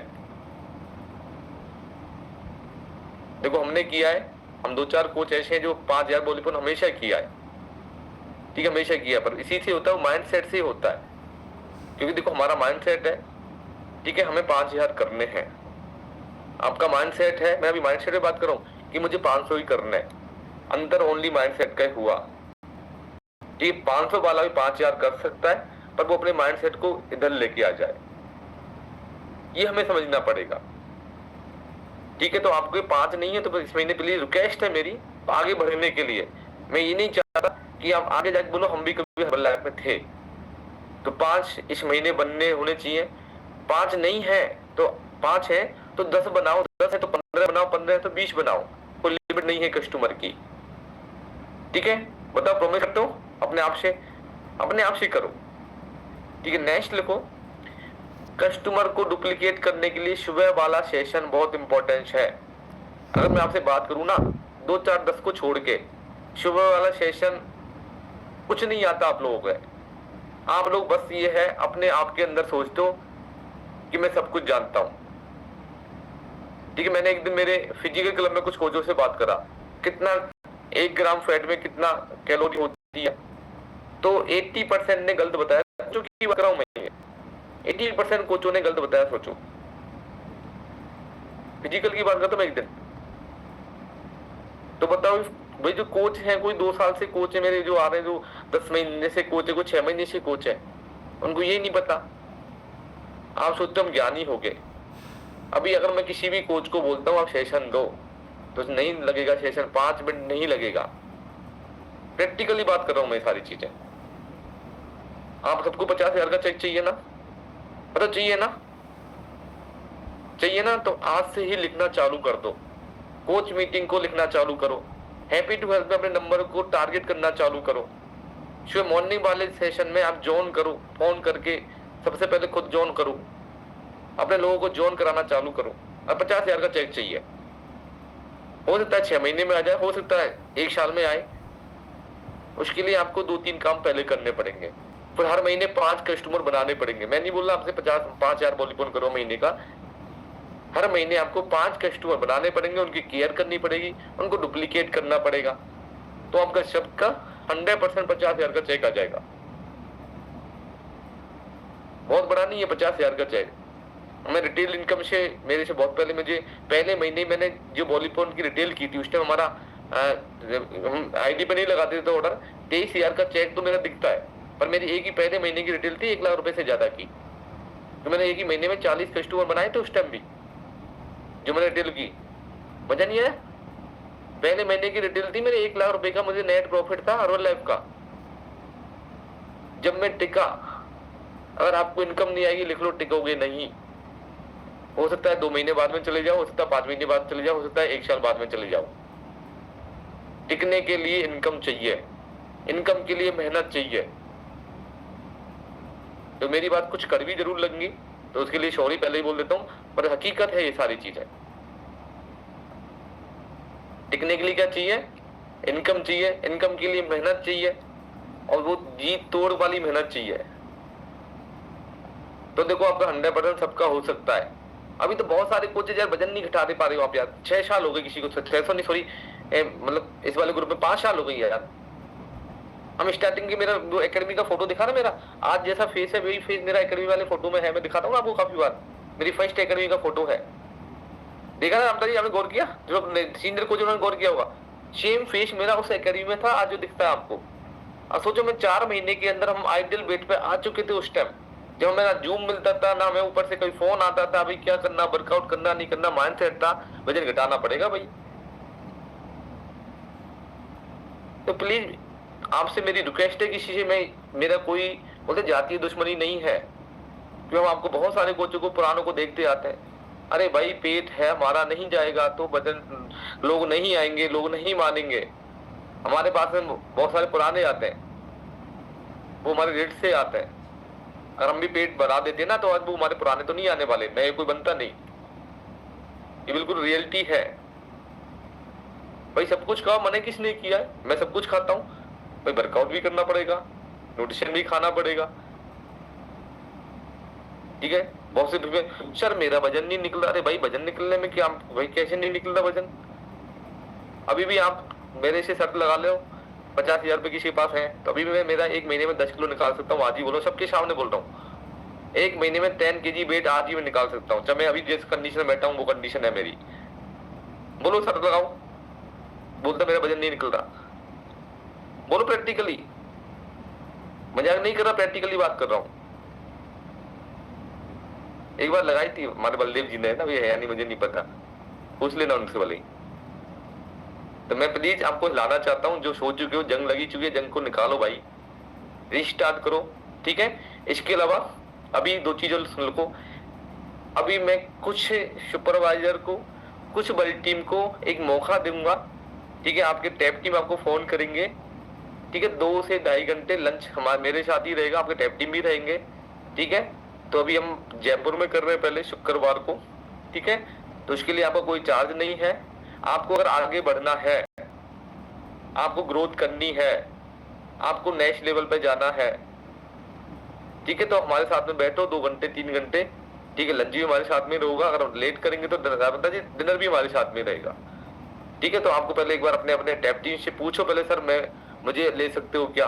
देखो हमने किया है, हम 2-4 कोच ऐसे हैं जो 5000 बोली पॉइंट हमेशा किया है। ठीक है, हमेशा किया, पर इसी से होता है, माइंड सेट से होता है। क्योंकि देखो हमारा माइंड सेट है, ठीक है, हमें 5000 करने हैं। आपका माइंड सेट है, मैं अभी माइंड सेट पे बात कर रहा हूँ कि मुझे 500 ही करना है, अंतर ओनली माइंड सेट का हुआ। ठीक, 500 वाला भी 5000 कर सकता है, पर वो अपने माइंड सेट को इधर लेके आ जाए, ये हमें समझना पड़ेगा। ठीक है, तो आपको 5 नहीं है तो इस महीने के लिए रिक्वेस्ट है मेरी, आगे बढ़ने के लिए। मैं ये नहीं चाहता कि आप आगे जाके बोलो हम भी कभी हर्बल लाइफ में थे, तो 5 इस महीने बनने होने चाहिए। 5 नहीं है तो 5 है तो 10 बनाओ, 10 है तो 15 बनाओ, 15 है तो 20 बनाओ, कोई लिमिट नहीं है कस्टमर की। ठीक है, बताओ, प्रॉमिस करते हो अपने आप से करो। ठीक है, नेक्स्ट लिखो, कस्टमर को डुप्लीकेट करने के लिए सुबह वाला सेशन बहुत इंपॉर्टेंट है। अगर मैं आपसे बात करूं ना, 2 4 10 को छोड़ के सुबह वाला सेशन कुछ नहीं आता आप लोगों को। आप लोग बस ये है, अपने आप के अंदर सोचते हो कि मैं सब कुछ जानता हूं। ठीक है, मैंने एक दिन मेरे फिजिकल क्लब में कुछ कोचों से बात करा, कितना 1 ग्राम फैट में कितना कैलोरी होती है, तो 80% ने गलत बताया। जो कि बात कर रहा हूं मैं, 80% कोचों ने गलत बताया। सोचो फिजिकल की बात करता हूँ एक दिन। तो बताओ भाई, जो कोच है, कोई 2 साल से कोच है मेरे, जो आ रहे हैं, जो 10 महीने से कोच है, कोई 6 महीने से कोच है, उनको ये नहीं पता। आप सोचते हम ज्ञानी हो गए। अभी अगर मैं किसी भी कोच को बोलता हूँ आप सेशन दो, तो नहीं लगेगा सेशन, 5 मिनट नहीं लगेगा। प्रैक्टिकली बात कर रहा हूं मैं सारी चीजें। आप सबको 50,000 का चेक चाहिए ना, मतलब चाहिए ना, चाहिए ना, तो आज से ही लिखना चालू कर दो। कोच मीटिंग को लिखना चालू करो। हैप्पी टू हेल्प में अपने नंबर को टारगेट करना चालू करो। सुबह मॉर्निंग वाले सेशन में आप ज्वाइन करो, फोन करके सबसे पहले खुद ज्वाइन करो, अपने लोगों को ज्वाइन कराना चालू करो। अब 50,000 का चेक चाहिए, हो सकता है 6 महीने में आ जाए, हो सकता है 1 साल में आए। उसके लिए आपको 2-3 काम पहले करने पड़ेंगे। फिर हर महीने 5 कस्टमर बनाने पड़ेंगे। मैं नहीं बोल रहा आपसे 5,000 वॉलीबॉल करो महीने का। हर महीने आपको 5 कस्टमर बनाने पड़ेंगे, उनकी केयर करनी पड़ेगी, उनको डुप्लीकेट करना पड़ेगा। तो आपका शब्द का 100% 50,000 का चेक आ जाएगा। बहुत बड़ा नहीं है 50,000 का चेक। मैं रिटेल इनकम से, मेरे से बहुत पहले, मुझे पहले महीने मैंने जो वॉलीबॉल की रिटेल की थी, उस टाइम हमारा आईडी पे नहीं लगाते थे ऑर्डर, 23,000 का चेक तो मेरा दिखता है। पर मेरी एक ही पहले महीने की रिटेल थी 1 लाख रुपए से ज्यादा की। तो मैंने एक ही महीने में 40 कस्टमर बनाए थे उस टाइम भी, जो मैंने रिटेल की। मजा नहीं आया? पहले महीने की रिटेल थी मेरे 1 लाख रुपए का, मुझे नेट प्रॉफिट था हर्बल लाइफ का। जब मैं टिका, अगर आपको इनकम नहीं आएगी लिख लो, टिकोगे नहीं। हो सकता है 2 महीने बाद में चले जाओ, हो सकता है 5 महीने बाद चले जाओ, हो सकता है 1 साल बाद में चले जाओ। टिकने के लिए इनकम चाहिए, इनकम के लिए मेहनत चाहिए। तो मेरी बात कुछ कड़वी जरूर लगेगी, तो उसके लिए सॉरी पहले ही बोल देता हूं, पर हकीकत है ये सारी चीजें। टिकने के लिए क्या चाहिए? इनकम चाहिए। इनकम के लिए मेहनत चाहिए, और वो जी तोड़ वाली मेहनत चाहिए। तो देखो आपका 100% सबका हो सकता है। अभी तो बहुत सारे कोचेज यार वजन नहीं घटा दे पा रहे हो आप यार। 6 साल हो गए किसी को, 600 नहीं, सॉरी, मतलब इस वाले ग्रुप में 5 साल हो गई यार। हम स्टार्टिंग की, मेरा जो एकेडमी का फोटो दिखा ना, मेरा आज जैसा फेस है वही फेस मेरा एकेडमी वाले फोटो में है। मैं दिखाता हूँ आपको काफी बार, मेरी फर्स्ट एकेडमी का फोटो है। देखा ना रामता जी, आपने गौर किया? जो सीनियर कोच उन्होंने गौर किया होगा, सेम फेस मेरा उस एकेडमी में था आज जो दिखता है आपको। अब सोचो, मैं 4 महीने के अंदर हम आइडियल वेट पे आ चुके थे उस टाइम, जब मेरा जूम मिलता था ना, मैं ऊपर से कोई फोन आता था, अभी क्या करना, वर्कआउट करना नहीं करना, माइंडसेट था वजन घटाना पड़ेगा भाई। तो प्लीज आपसे मेरी रिक्वेस्ट है, किसी से मैं, मेरा कोई बोलते जातीय दुश्मनी नहीं है, क्यों हम आपको बहुत सारे कोचों को पुरानों को देखते आते हैं। अरे भाई, पेट है हमारा, नहीं जाएगा तो वजन, लोग नहीं आएंगे, लोग नहीं मानेंगे। हमारे पास में बहुत सारे पुराने आते हैं, वो हमारे रेट से आते हैं। अगर हम भी पेट बढ़ा देते ना, तो आज वो हमारे पुराने तो नहीं आने वाले, नए कोई बनता नहीं। ये बिल्कुल रियलिटी है भाई। सब कुछ का मना किसने किया है? मैं सब कुछ खाता हूँ भाई। वर्कआउट भी करना पड़ेगा, न्यूट्रिशन भी खाना पड़ेगा, ठीक है। बहुत से सर मेरा वजन नहीं निकल रहा। अरे भाई, वजन निकलने में क्या भाई, कैसे नहीं निकल रहा वजन? अभी भी आप मेरे से शर्त लगा लो, 50,000 रुपए किसी के पास है, तो अभी मैं मेरा 1 महीने में 10 किलो निकाल सकता हूँ। आज ही बोलो, सबके सामने बोल रहा हूँ, 1 महीने में 10 kg वेट आज ही मैं निकाल सकता हूँ। जब मैं अभी जिस कंडीशन में बैठा हूँ वो कंडीशन है मेरी। बोलो शर्त लगाओ। बोलता मेरा वजन नहीं निकल रहा, बोलो प्रैक्टिकली, मजाक नहीं कर रहा, प्रैक्टिकली बात कर रहा हूँ। एक बार लगाई थी हमारे बलदेव जी ने ना, ये है या नहीं मुझे नहीं पता, पूछ लेना उनसे भले। तो मैं प्लीज आपको हिलाना चाहता हूँ, जो सोच चुके हो, जंग लगी चुकी है, जंग को निकालो भाई, रिस्टार्ट करो, ठीक है। इसके अलावा अभी 2 चीजों सुन लो। अभी मैं कुछ सुपरवाइजर को, कुछ बड़ी टीम को एक मौका दूंगा, ठीक है। आपके टैप टीम आपको फोन करेंगे, ठीक है। 2 से 2.5 घंटे लंच हमारे मेरे साथ ही रहेगा, आपके टैप टीम भी रहेंगे, ठीक है। तो अभी हम जयपुर में कर रहे हैं पहले शुक्रवार को, ठीक है। तो उसके लिए आपका कोई चार्ज नहीं है। आपको अगर आगे बढ़ना है, आपको ग्रोथ करनी है, आपको नेक्स्ट लेवल पे जाना है, ठीक है, तो हमारे साथ में बैठो 2 घंटे 3 घंटे, ठीक है। लंच भी हमारे साथ में रहेगा, अगर लेट करेंगे तो डिनर भी हमारे साथ में रहेगा, ठीक है। तो आपको पहले एक बार अपने अपने टैप टीम से पूछो पहले, सर मैं मुझे ले सकते हो क्या,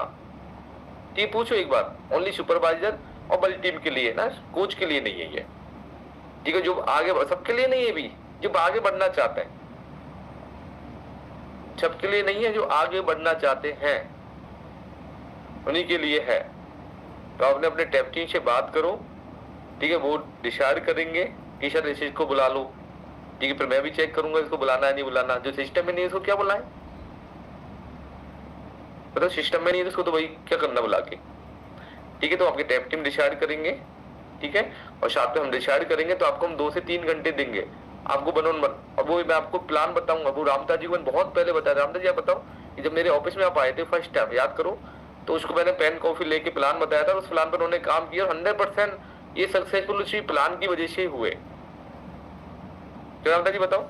ठीक, पूछो एक बार। ओनली सुपरवाइजर और बड़ी टीम के लिए ना, कोच के लिए नहीं है ये, ठीक है। जो आगे सबके लिए नहीं है भी, जो आगे बढ़ना चाहते हैं, सबके लिए नहीं है, जो आगे बढ़ना चाहते हैं उन्हीं के लिए है। तो आपने अपने टेप टीम से बात करो, ठीक है, वो डिसाइड करेंगे कि सर इस चीज को बुला लो, ठीक है, फिर मैं भी चेक करूंगा इसको बुलाना है नहीं बुलाना। जो सिस्टम में नहीं है उसको क्या बुलाएं, मतलब सिस्टम में नहीं है उसको तो भाई क्या करना बुला के, ठीक है। तो आपके टेप टीम डिसाइड करेंगे, ठीक है, और साथ में हम डिसाइड करेंगे। तो आपको हम 2 से 3 घंटे देंगे आपको बनोन बन। अब वो मैं आपको प्लान बताऊंगा, वो रामदास जी को बहुत पहले बताया। रामदास जी आप बताओ कि जब मेरे ऑफिस में आप आए थे फर्स्ट टाइम, याद करो, तो उसको मैंने पेन कॉफी लेके प्लान बताया था, उस प्लान पर उन्होंने काम किया और 100% ये सक्सेसफुल उसी प्लान की वजह से हुए। तो रामदास जी बताओ।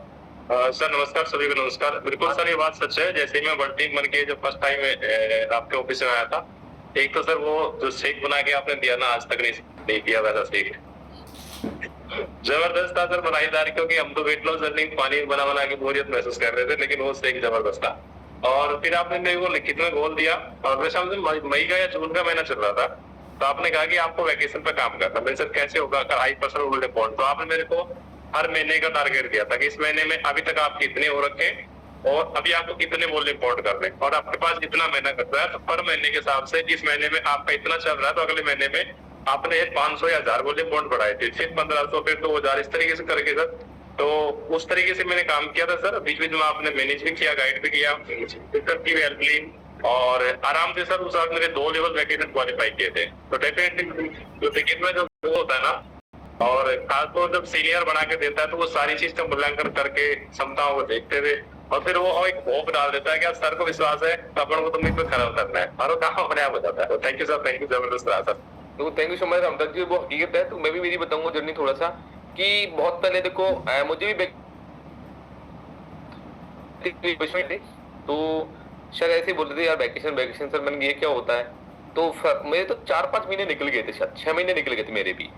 सर नमस्कार, सभी को नमस्कार। बिल्कुल सर, ये बात सच है। जैसे ही मैं वर्ल्ड टीम बन के जब फर्स्ट टाइम आपके ऑफिस में आया था, एक तो सर वो जो शेक बना के आपने दिया ना, आज तक नहीं किया वैसा शेक, जबरदस्त था सर, मलाईदार। क्योंकि हम तो वेट लॉस रनिंग पानी बना बना के बोरियत महसूस कर रहे थे, लेकिन वो शेक जबरदस्त था। और फिर आपने मेरे को लिखित में गोल दिया, और मेरे सामने मई का या जून का महीना चल रहा था, तो आपने कहा कि आपको वैकेशन पे काम करना। मेरे सर कैसे होगा अगर हाई पर्सनल गोल्ड पॉइंट, तो आपने मेरे को हर महीने का टारगेट दिया था कि इस महीने में अभी तक आप कितने हो रखे और अभी आपको कितने वॉल्यूम पॉइंट करने, और आपके पास इतना महीना कर रहा है, तो पर महीने के हिसाब से इस महीने में आपका इतना चल रहा है, तो अगले महीने में आपने 500 या 1000 वॉल्यूम पॉइंट बढ़ाए थे, फिर 1500, फिर 2000, इस तरीके से करके सर। तो उस तरीके से मैंने काम किया था सर। बीच बीच में आपने मैनेज भी किया, गाइड भी किया, की भी हेल्प ली, और आराम से सर उस वक्त मेरे 2 लेवल वैकेशन क्वालिफाई किए थे। तो डेफिनेटली जो क्रिकेट में जो होता है ना, और खासतौर जब सीनियर बना के देता है, तो वो सारी चीज का मूल्यांकन करके क्षमताओं को देखते हुए, और फिर वो एक होप डाल देता है कि सर को विश्वास है, तो अपन को तो मुझ पर खड़ा उतरना है, और वो काम अपने आप हो जाता है। तो thank you sir, thank you, जबरदस्त रहा सर। तो thank you so much Ramdas ji, वो हकीकत है। तो मैं भी मेरी बताऊंगा जर्नी थोड़ा सा, कि बहुत पहले देखो मुझे भी तो सर ऐसे बोल रहे थे यार वैकेशन वैकेशन सर, मैंने ये क्या होता है। तो मेरे तो 4-5 महीने निकल गए थे, शायद 6 महीने निकल गए थे मेरे भी।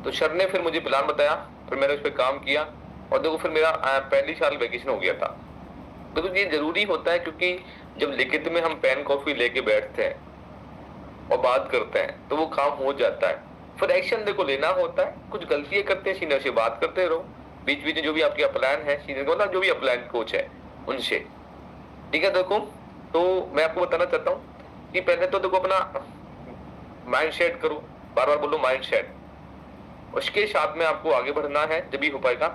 तो सर ने फिर मुझे प्लान बताया, फिर मैंने उस पर काम किया, और देखो फिर मेरा पहली साल वैकेशन हो गया था। देखो ये जरूरी होता है, क्योंकि जब लिखित में हम पेन कॉफी लेके बैठते हैं और बात करते हैं तो वो काम हो जाता है। फिर एक्शन देखो लेना होता है, कुछ गलतियां करते हैं, सीनियर से बात करते रहो, बीच बीच में जो भी आपके अपलाइन है, सीनियर को ना, जो भी अपलाइन कोच है उनसे, ठीक है। देखो तो मैं आपको बताना चाहता हूँ कि पहले तो देखो अपना माइंड सेट करो, बार बार बोलो माइंड सेट, उसके साथ में आपको आगे बढ़ना है, जब भी हो पाएगा,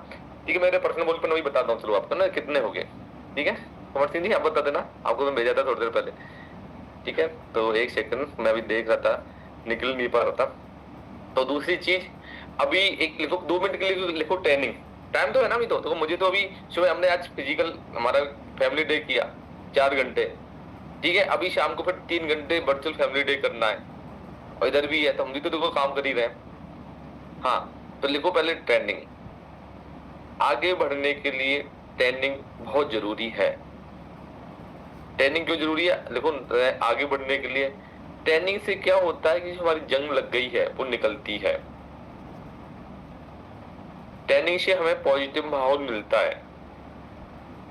ठीक है। मेरे पर्सनल बोल पर मैं बताता हूँ, चलो आपको ना कितने हो गए, ठीक है। कुमार सिंह जी आप बता देना, आपको मैं भेजा था थोड़ी देर पहले, ठीक है। तो एक सेकंड, मैं अभी देख रहा था, निकल नहीं पा रहा था। तो दूसरी चीज, अभी एक लिखो 2 मिनट के लिए लिखो ट्रेनिंग, टाइम तो है ना अभी। तो मुझे तो अभी सुबह हमने आज फिजिकल हमारा फैमिली डे किया 4 घंटे, ठीक है। अभी शाम को फिर 3 घंटे वर्चुअल फैमिली डे करना है, और इधर भी है, तो हम भी तो देखो काम कर ही रहे हैं। हाँ, तो लिखो पहले ट्रेनिंग। आगे बढ़ने के लिए ट्रेनिंग बहुत जरूरी है। ट्रेनिंग क्यों जरूरी है, लिखो आगे बढ़ने के लिए। ट्रेनिंग से क्या होता है कि जो हमारी जंग लग गई है वो निकलती है। ट्रेनिंग से हमें पॉजिटिव माहौल मिलता है,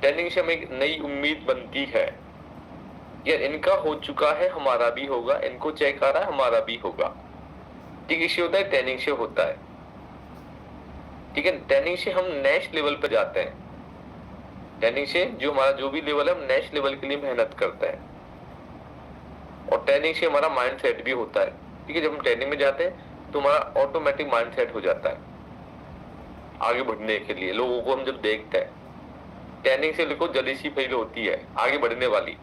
ट्रेनिंग से हमें एक नई उम्मीद बनती है, यार इनका हो चुका है हमारा भी होगा, इनको चेक आ रहा है हमारा भी होगा, ठीक है। होता है ट्रेनिंग से होता है, ठीक है। ट्रेनिंग से हम नेक्स्ट लेवल पर जाते हैं, ट्रेनिंग से जो हमारा जो भी लेवल है हम नेक्स्ट लेवल के लिए मेहनत करते हैं, और ट्रेनिंग से हमारा माइंड सेट भी होता है, ठीक है। जब हम ट्रेनिंग में जाते हैं तो हमारा ऑटोमेटिक माइंड सेट हो जाता है आगे बढ़ने के लिए। लोगों को हम जब देखते हैं, ट्रेनिंग से लिखो जलीसी फील होती है आगे बढ़ने वाली,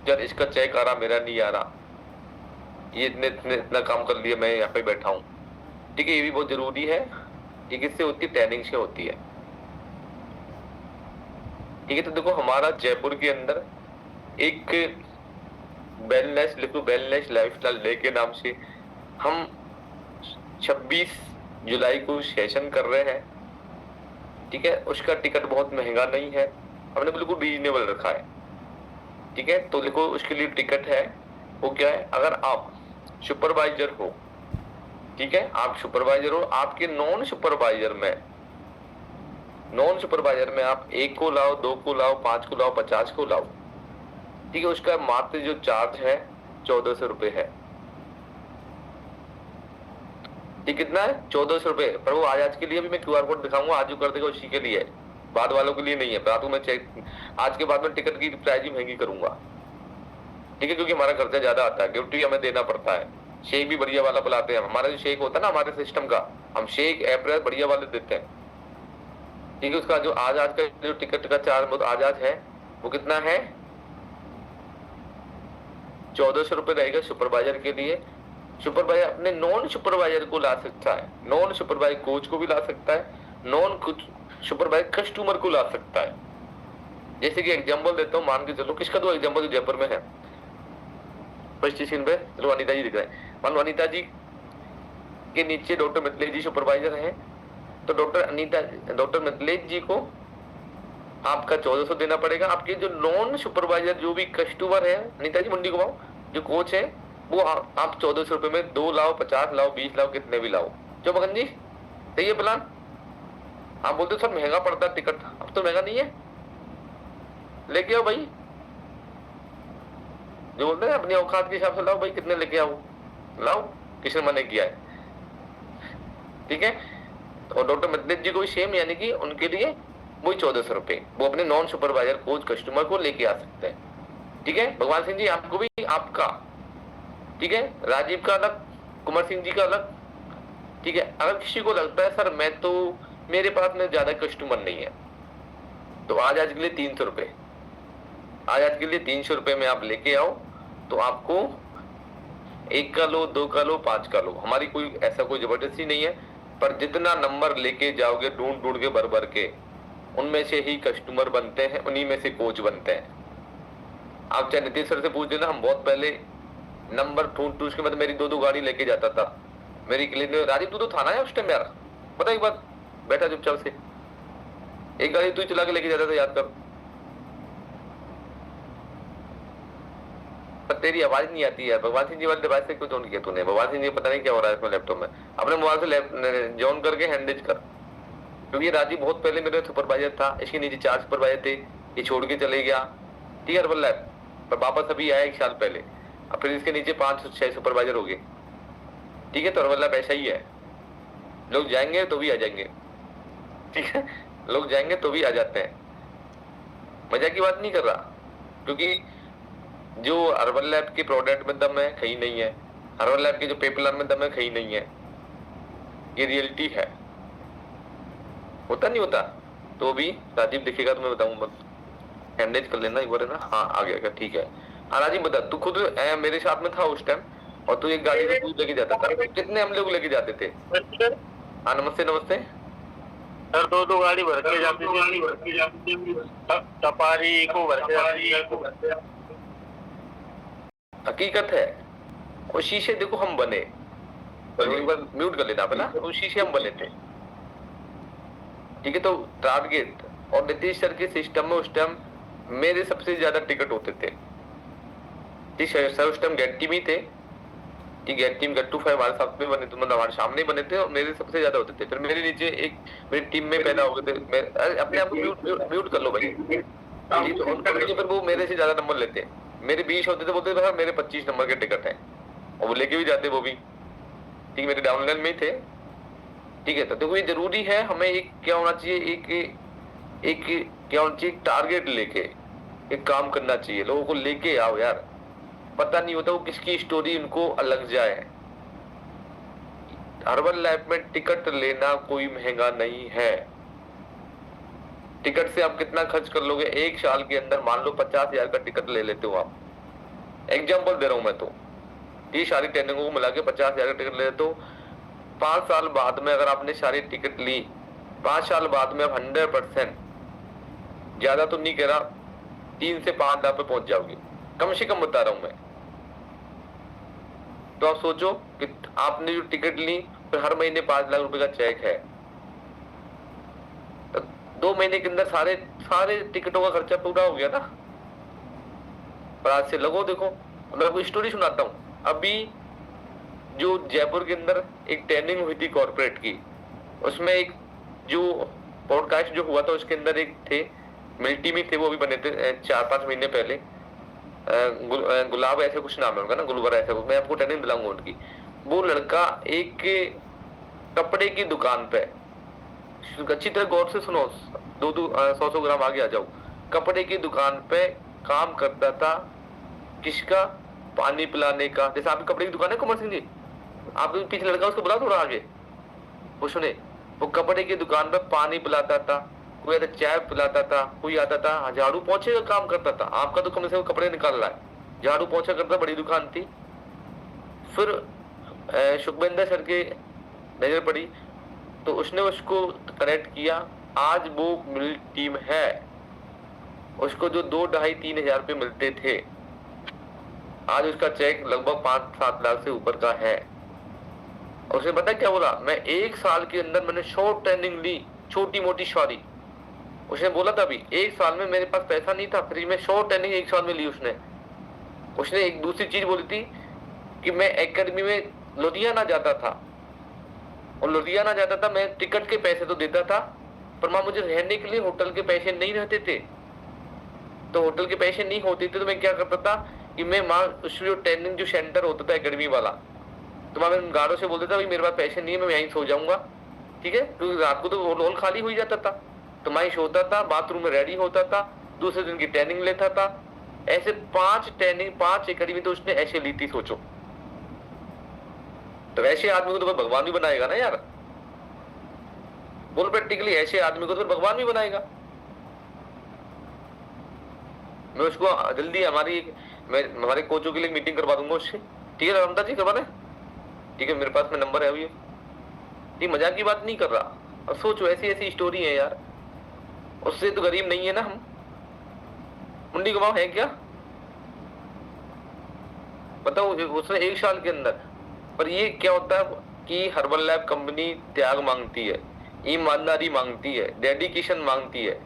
यार इसका चेक आ रहा मेरा नहीं आ रहा, ये इतना काम कर लिया, मैं यहाँ पे बैठा हूँ, ठीक है। ये भी बहुत जरूरी है, ये किससे होती है, ट्रेनिंग से होती है, ठीक है। तो देखो हमारा जयपुर के अंदर एक वेलनेस, लिखो वेलनेस लाइफस्टाइल डे के नाम से हम 26 जुलाई को सेशन कर रहे हैं, ठीक है। उसका टिकट बहुत महंगा नहीं है, हमने बिल्कुल रीजनेबल रखा है, ठीक है। तो लिखो उसके लिए टिकट है, वो क्या है, अगर आप सुपरवाइजर हो, ठीक है, आप सुपरवाइजर हो, आपके नॉन सुपरवाइजर में आप 1 को लाओ, 2 को लाओ, 5 को लाओ, 50 को लाओ, ठीक है। उसका मात्र जो चार्ज है 1400 रुपए है, ठीक, कितना है 1400 रुपए। पर वो आज के लिए भी मैं QR कोड दिखाऊंगा, आज जो कर देगा उसी के लिए है, बाद वालों के लिए नहीं है। रात को मैं चेक, आज के बाद में टिकट की प्राइस ही महंगी करूंगा, ठीक है, क्योंकि हमारा खर्चा ज्यादा आता है, ड्यूटी हमें देना पड़ता है। शेक भी बढ़िया वाला बुलाते हैं, हमारा जो शेक होता है ना हमारे सिस्टम का, हम शेक एप्रेस बढ़िया वाले देते हैं, ठीक है। उसका जो आज का जो टिकट का चार्ज आज है वो कितना है, 1400 रुपए रहेगा सुपरवाइजर के लिए। सुपरवाइजर अपने नॉन सुपरवाइजर को ला सकता है, नॉन सुपरवाइजर कोच को भी ला सकता है, नॉन सुपरवाइजर कस्टमर को ला सकता है। जैसे कि एग्जांपल देता हूँ, मान के चलो, किसका दो एग्जांपल जो जयपुर में है फर्स्ट स्टेशन पे, चलो अनीता जी दिख रहे हैं, मान लो अनीता जी के नीचे डॉक्टर मिथिलेश जी सुपरवाइजर हैं, तो डॉक्टर मिथिलेश जी को आपका 1400 देना पड़ेगा। आपके जो नॉन सुपरवाइजर जो भी कस्टमर है, अनीता जी मुंडी घुमाओ, जो कोच है वो आप 1400 रुपए में 2 लाओ, 50 लाओ, 20 लाओ, कितने भी लाओ। जो मगन जी सही है प्लान? आप बोलते हो सर महंगा पड़ता है टिकट, अब तो महंगा नहीं है, लेके आओ भाई, जो बोलते हैं अपनी औकात के हिसाब से लाओ भाई, कितने लेके आओ, लाओ, किसने मना किया है, ठीक है। और डॉक्टर मिथिलेश जी को भी सेम, यानी कि उनके लिए वही 1400 रुपए, वो अपने नॉन सुपरवाइजर कोच कस्टमर को लेके आ सकते हैं, ठीक है। भगवान सिंह जी आपको भी आपका, ठीक है, राजीव का अलग, कुमार सिंह जी का अलग, ठीक है। अगर किसी को लगता है सर मैं तो, मेरे पास में ज्यादा कस्टमर नहीं है, तो आज के लिए 300 रुपए, आज के लिए 300 रुपए में आप लेके आओ, तो आपको 1 का लो, 2 का लो, 5 का लो, हमारी कोई ऐसा कोई जबरदस्ती नहीं है, पर जितना नंबर लेके जाओगे ढूंढ ढूंढ के भर भर के, उनमें से ही कस्टमर बनते हैं, उन्हीं में से कोच बनते हैं। आप चाहे नीतीश सर से पूछ लेना, हम बहुत पहले नंबर ढूंढ के, मतलब मेरी 2 गाड़ी लेके जाता था, मेरी क्लिनिक, राजीव तू था ना उस टाइम यार, बता एक बात, बैठा चुपचाप से, एक गाड़ी तू चला के लेके जाता था, याद कर। पर तेरी आवाज नहीं आती है, भगवान सिंह जी वाले डिवाइस से क्यों ऑन किया तूने? भगवान सिंह जी पता नहीं क्या हो रहा है इसमें लैपटॉप में, अपने मोबाइल से जॉन करके हैंडेज कर, क्योंकि राजीव बहुत पहले मेरे सुपरवाइजर था, इसके नीचे 4 सुपरवाइजर थे, ये छोड़ के चले गया, ठीक है, अर्बन लैब पर वापस अभी आया 1 साल पहले, अब फिर इसके नीचे 5-6 सुपरवाइजर हो गए, ठीक है। तो अर्बन लैब ऐसा ही है, लोग जाएंगे तो भी आ जाएंगे, ठीक है, लोग जाएंगे तो भी आ जाते हैं, मजा की बात नहीं कर रहा, क्योंकि जो अर्बन लैब के प्रोडक्ट में दम है कहीं नहीं है, अर्बन लैब के जो पेपर में दम है कहीं नहीं है, ये रियलिटी है, होता नहीं होता। तो भी राजीव दिखेगा तो मैं बताऊंगा, बस हैंडेज कर लेना एक बार, है ना, हाँ आ गया, ठीक है। हाँ राजीव बता, तू खुद मेरे साथ में था उस टाइम, और तू एक गाड़ी में तू लेके जाता था, कितने हम लोग लेके जाते थे? हाँ नमस्ते नमस्ते सर, 2 गाड़ी भर के जाती थी, सफारी को भर के जाती। हकीकत है, और शीशे देखो हम बने, एक बार म्यूट कर लेना अपना, तो शीशे हम बने थे, ठीक है। तो टारगेट और नीतीश सर के सिस्टम में उस टाइम मेरे सबसे ज्यादा टिकट होते थे, ठीक है। सर उस टाइम गेट टीम ही थे, ठीक, गेट टीम गट्टू 5 हमारे साथ में बने थे, मतलब हमारे सामने बने थे, और मेरे सबसे ज्यादा होते थे। फिर मेरे नीचे एक मेरी टीम में पैदा हो गए थे, अपने आप को म्यूट कर लो भाई, ठीक, तो उनके नीचे फिर वो मेरे से ज्यादा नंबर लेते, मेरे 20 होते थे, बोलते थे मेरे 25 नंबर के टिकट है, और वो लेके भी जाते वो भी, ठीक, मेरे डाउनलाइन में ही थे, ठीक है। तो देखो ये जरूरी है, हमें एक क्या होना चाहिए, एक क्या होना चाहिए, टारगेट लेके एक काम करना चाहिए, लोगों को लेके आओ यार, पता नहीं होता वो किसकी स्टोरी उनको अलग जाए। अर्बन लैब में टिकट लेना कोई महंगा नहीं है, टिकट से आप कितना खर्च कर लोगे 1 साल के अंदर, मान लो 50,000 का टिकट ले लेते हो आप, एग्जाम्पल दे रहा हूं मैं, तो ये सारी ट्रेनिंगों को मिला के 50,000 का टिकट ले लेते हो, 5 साल बाद में अगर आपने सारी टिकट ली, 5 साल बाद में आप 100%, ज्यादा तो नहीं कह रहा, 3 से 5 लाख पे पहुंच जाओगे, कम से कम बता रहा हूं मैं। तो आप सोचो कि आपने जो टिकट ली, फिर हर महीने 5 लाख रुपए का चेक है, तो 2 महीने के अंदर सारे टिकटों का खर्चा पूरा हो गया ना। पर आज से लगो, देखो मैं आपको स्टोरी सुनाता हूँ, अभी जो जयपुर के अंदर एक ट्रेनिंग हुई थी कॉर्पोरेट की, उसमें एक जो पॉडकास्ट जो हुआ था उसके अंदर एक थे, मिल्टी में थे, वो भी बने थे 4-5 महीने पहले, गुलाब ऐसे कुछ नाम है उनका ना, गुलवर ऐसा कुछ, मैं आपको ट्रेनिंग दिलाऊंगा उनकी। वो लड़का एक कपड़े की दुकान पे, अच्छी तरह गौर से सुनो, 100 ग्राम आगे आ जाओ। कपड़े की दुकान पे काम करता था, किसका? पानी पिलाने का। जैसे आपकी कपड़े की दुकान है कुमार सिंह जी, आपके पीछे लड़का, उसको बुला थोड़ा आगे, वो सुने। वो कपड़े की दुकान पे पानी पिलाता था, कोई आता चाय पिलाता था, कोई आता था झाड़ू पोछे का काम करता था। आपका तो कम से कम कपड़े निकाल रहा है, झाड़ू पोछा करता, बड़ी दुकान थी। फिर सुखविंदर सर की नजर पड़ी तो उसने उसको कनेक्ट किया। आज वो मिडिल टीम है, उसको जो 2-2.5-3 हजार रुपये मिलते थे, आज उसका चेक लगभग 5-7 लाख से ऊपर का है। और उसने पता क्या बोला? मैं 1 साल के अंदर मैंने शॉर्ट ट्रेनिंग ली, छोटी मोटी सॉरी। उसने बोला था अभी 1 साल में मेरे पास पैसा नहीं था, फ्री में शॉर्ट ट्रेनिंग 1 साल में ली उसने एक दूसरी चीज बोली थी कि मैं एकेडमी में लुधियाना जाता था, और लुधियाना जाता था, मैं टिकट के पैसे तो देता था, पर मां मुझे रहने के लिए होटल के पैसे नहीं रहते थे। तो होटल के पैसे नहीं होते थे तो मैं क्या करता था कि मैं मां उस जो ट्रेनिंग जो सेंटर होता था एकेडमी वाला, तो मैं गार्डों से बोल देता भाई मेरे पास पैसे नहीं है, मैं यहीं सो जाऊंगा, ठीक है, क्योंकि रात को तो हॉल खाली हो जाता था। तो मैं ही सोता था, बाथरूम में रेडी होता था, दूसरे दिन की ट्रेनिंग लेता था। ऐसे 5 एकेडमी तो उसने ऐसे ली थी, सोचो। तो ऐसे आदमी को तो भगवान भी बनाएगा ना यार, बोल प्रैक्टिकली ऐसे आदमी को तो भगवान भी बनाएगा। मैं उसको जल्दी हमारे कोचों के लिए मीटिंग करवा दूंगा उससे, ठीक है रमता जी, करवा दें, ठीक है, मेरे पास में नंबर है अभी। ये मजाक की बात नहीं कर रहा। और सोचो ऐसी ऐसी स्टोरी है यार, उससे तो गरीब नहीं है ना हम, मुंडी गवाह है क्या? बताओ उसने 1 साल के अंदर। पर ये क्या होता है कि हर्बल लैब कंपनी त्याग मांगती है, ईमानदारी मांगती है, डेडिकेशन मांगती है,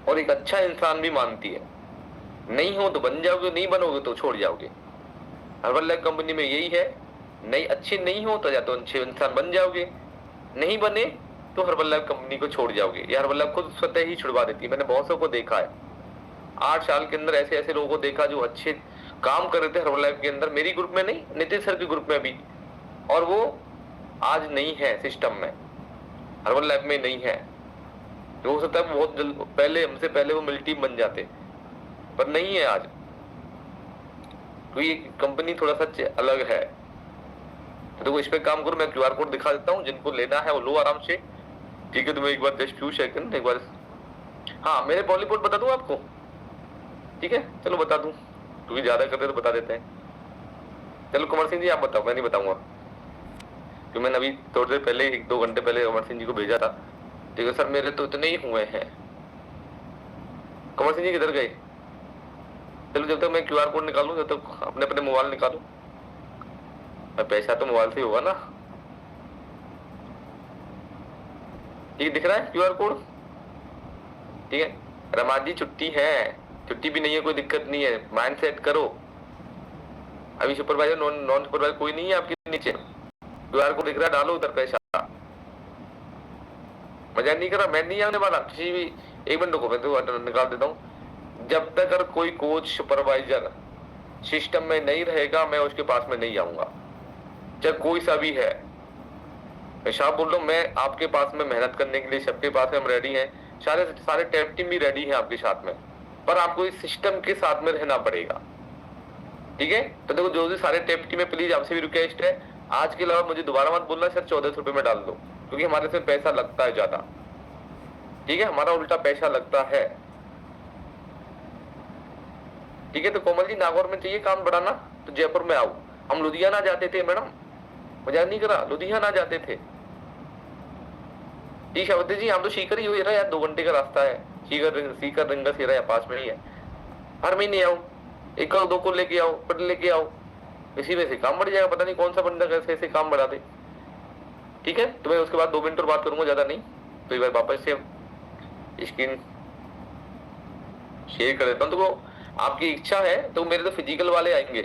और एक अच्छा इंसान भी मांगती है। नहीं हो तो बन जाओगे, नहीं बनोगे तो छोड़ जाओगे। हर्बल लैब कंपनी में यही है, नहीं अच्छे नहीं हो तो या तो अच्छे इंसान बन जाओगे, नहीं बने तो हर्बल लैब कंपनी को छोड़ जाओगे। या हर्बल लैब को स्वतः ही छुड़वा देती है। मैंने बहुत सौ को देखा है, 8 साल के अंदर ऐसे ऐसे लोगों को देखा जो अच्छे काम कर रहे थे हर्बल लैब के अंदर, मेरी ग्रुप में नहीं, नितिन सर के ग्रुप में भी, और वो आज नहीं है सिस्टम में, हर्बल लैब में नहीं है। तो हो सकता है बहुत जल्द पहले हमसे पहले वो मिल टीम बन जाते, पर नहीं है आज। तो ये कंपनी थोड़ा सा अलग है। तो देखो इस पे काम करो, मैं QR कोड दिखा देता हूँ, जिनको लेना है वो लो आराम से, ठीक है। तुम्हें एक बार जस्ट फ्यू सेकंड एक बार, हाँ मेरे बॉलीवुड बता दूं आपको, ठीक है, चलो बता दूं, क्योंकि ज्यादा करते तो बता देते हैं। चलो कुमार सिंह जी आप बताओ, मैं नहीं बताऊंगा, क्योंकि मैंने अभी थोड़ी देर पहले 1-2 घंटे पहले कुमार सिंह जी को भेजा था। ठीक है सर, मेरे तो इतने ही हुए हैं। कुमार सिंह जी किधर गए? चलो जब तक मैं QR कोड निकालूं, जब तक अपने अपने मोबाइल निकालूं। पैसा तो मोबाइल से ही होगा ना, ठीक दिख रहा है QR कोड, ठीक है। रमाज जी छुट्टी है, छुट्टी भी नहीं है, कोई दिक्कत नहीं है, माइंड सेट करो। अभी सुपरवाइजर नॉन सुपरवाइजर कोई नहीं है आपके नीचे, QR कोड दिख रहा है, डालो उधर पैसा। मजाक नहीं कर रहा, मैं नहीं आने वाला किसी भी, 1 मिनट रुको, मैं तो निकाल देता हूँ। जब तक अगर कोई कोच सुपरवाइजर सिस्टम में नहीं रहेगा, मैं उसके पास में नहीं आऊंगा, चाहे कोई सा भी है। मैं साहब बोल रहा हूँ, मैं आपके पास में मेहनत करने के लिए सबके पास में हम रेडी हैं, सारे टेप टीम भी रेडी है आपके साथ में, पर आपको इस सिस्टम के साथ में रहना पड़ेगा, ठीक है। तो देखो जो भी सारे टेप टीम में, प्लीज आपसे भी रिक्वेस्ट है, आज के अलावा मुझे दोबारा मत बोलना सर 1400 रुपये में डाल दो, क्योंकि हमारे से पैसा लगता है ज्यादा, ठीक है, हमारा उल्टा पैसा लगता है, ठीक है। तो कोमल जी नागौर में चाहिए काम बढ़ाना तो जयपुर में आओ। हम लुधियाना जाते थे मैडम, मजाक नहीं करा, लुधियाना जाते थे। ठीक है जी, हम तो सीकर ही हो रहा यार, 2 घंटे का रास्ता है, सीकर रिंगस ही रहा पास में ही है। हर महीने आओ, 1-2 को लेके आओ, फिर लेके आओ, इसी में से काम बढ़ जाएगा। पता नहीं कौन सा बंदा कैसे ऐसे काम बढ़ा दे, ठीक है। तो मैं उसके बाद 2 मिनट और बात करूंगा, ज्यादा नहीं। तो एक बार वापस से स्क्रीन शेयर कर देता हूँ। तो आपकी इच्छा है तो मेरे तो फिजिकल वाले आएंगे,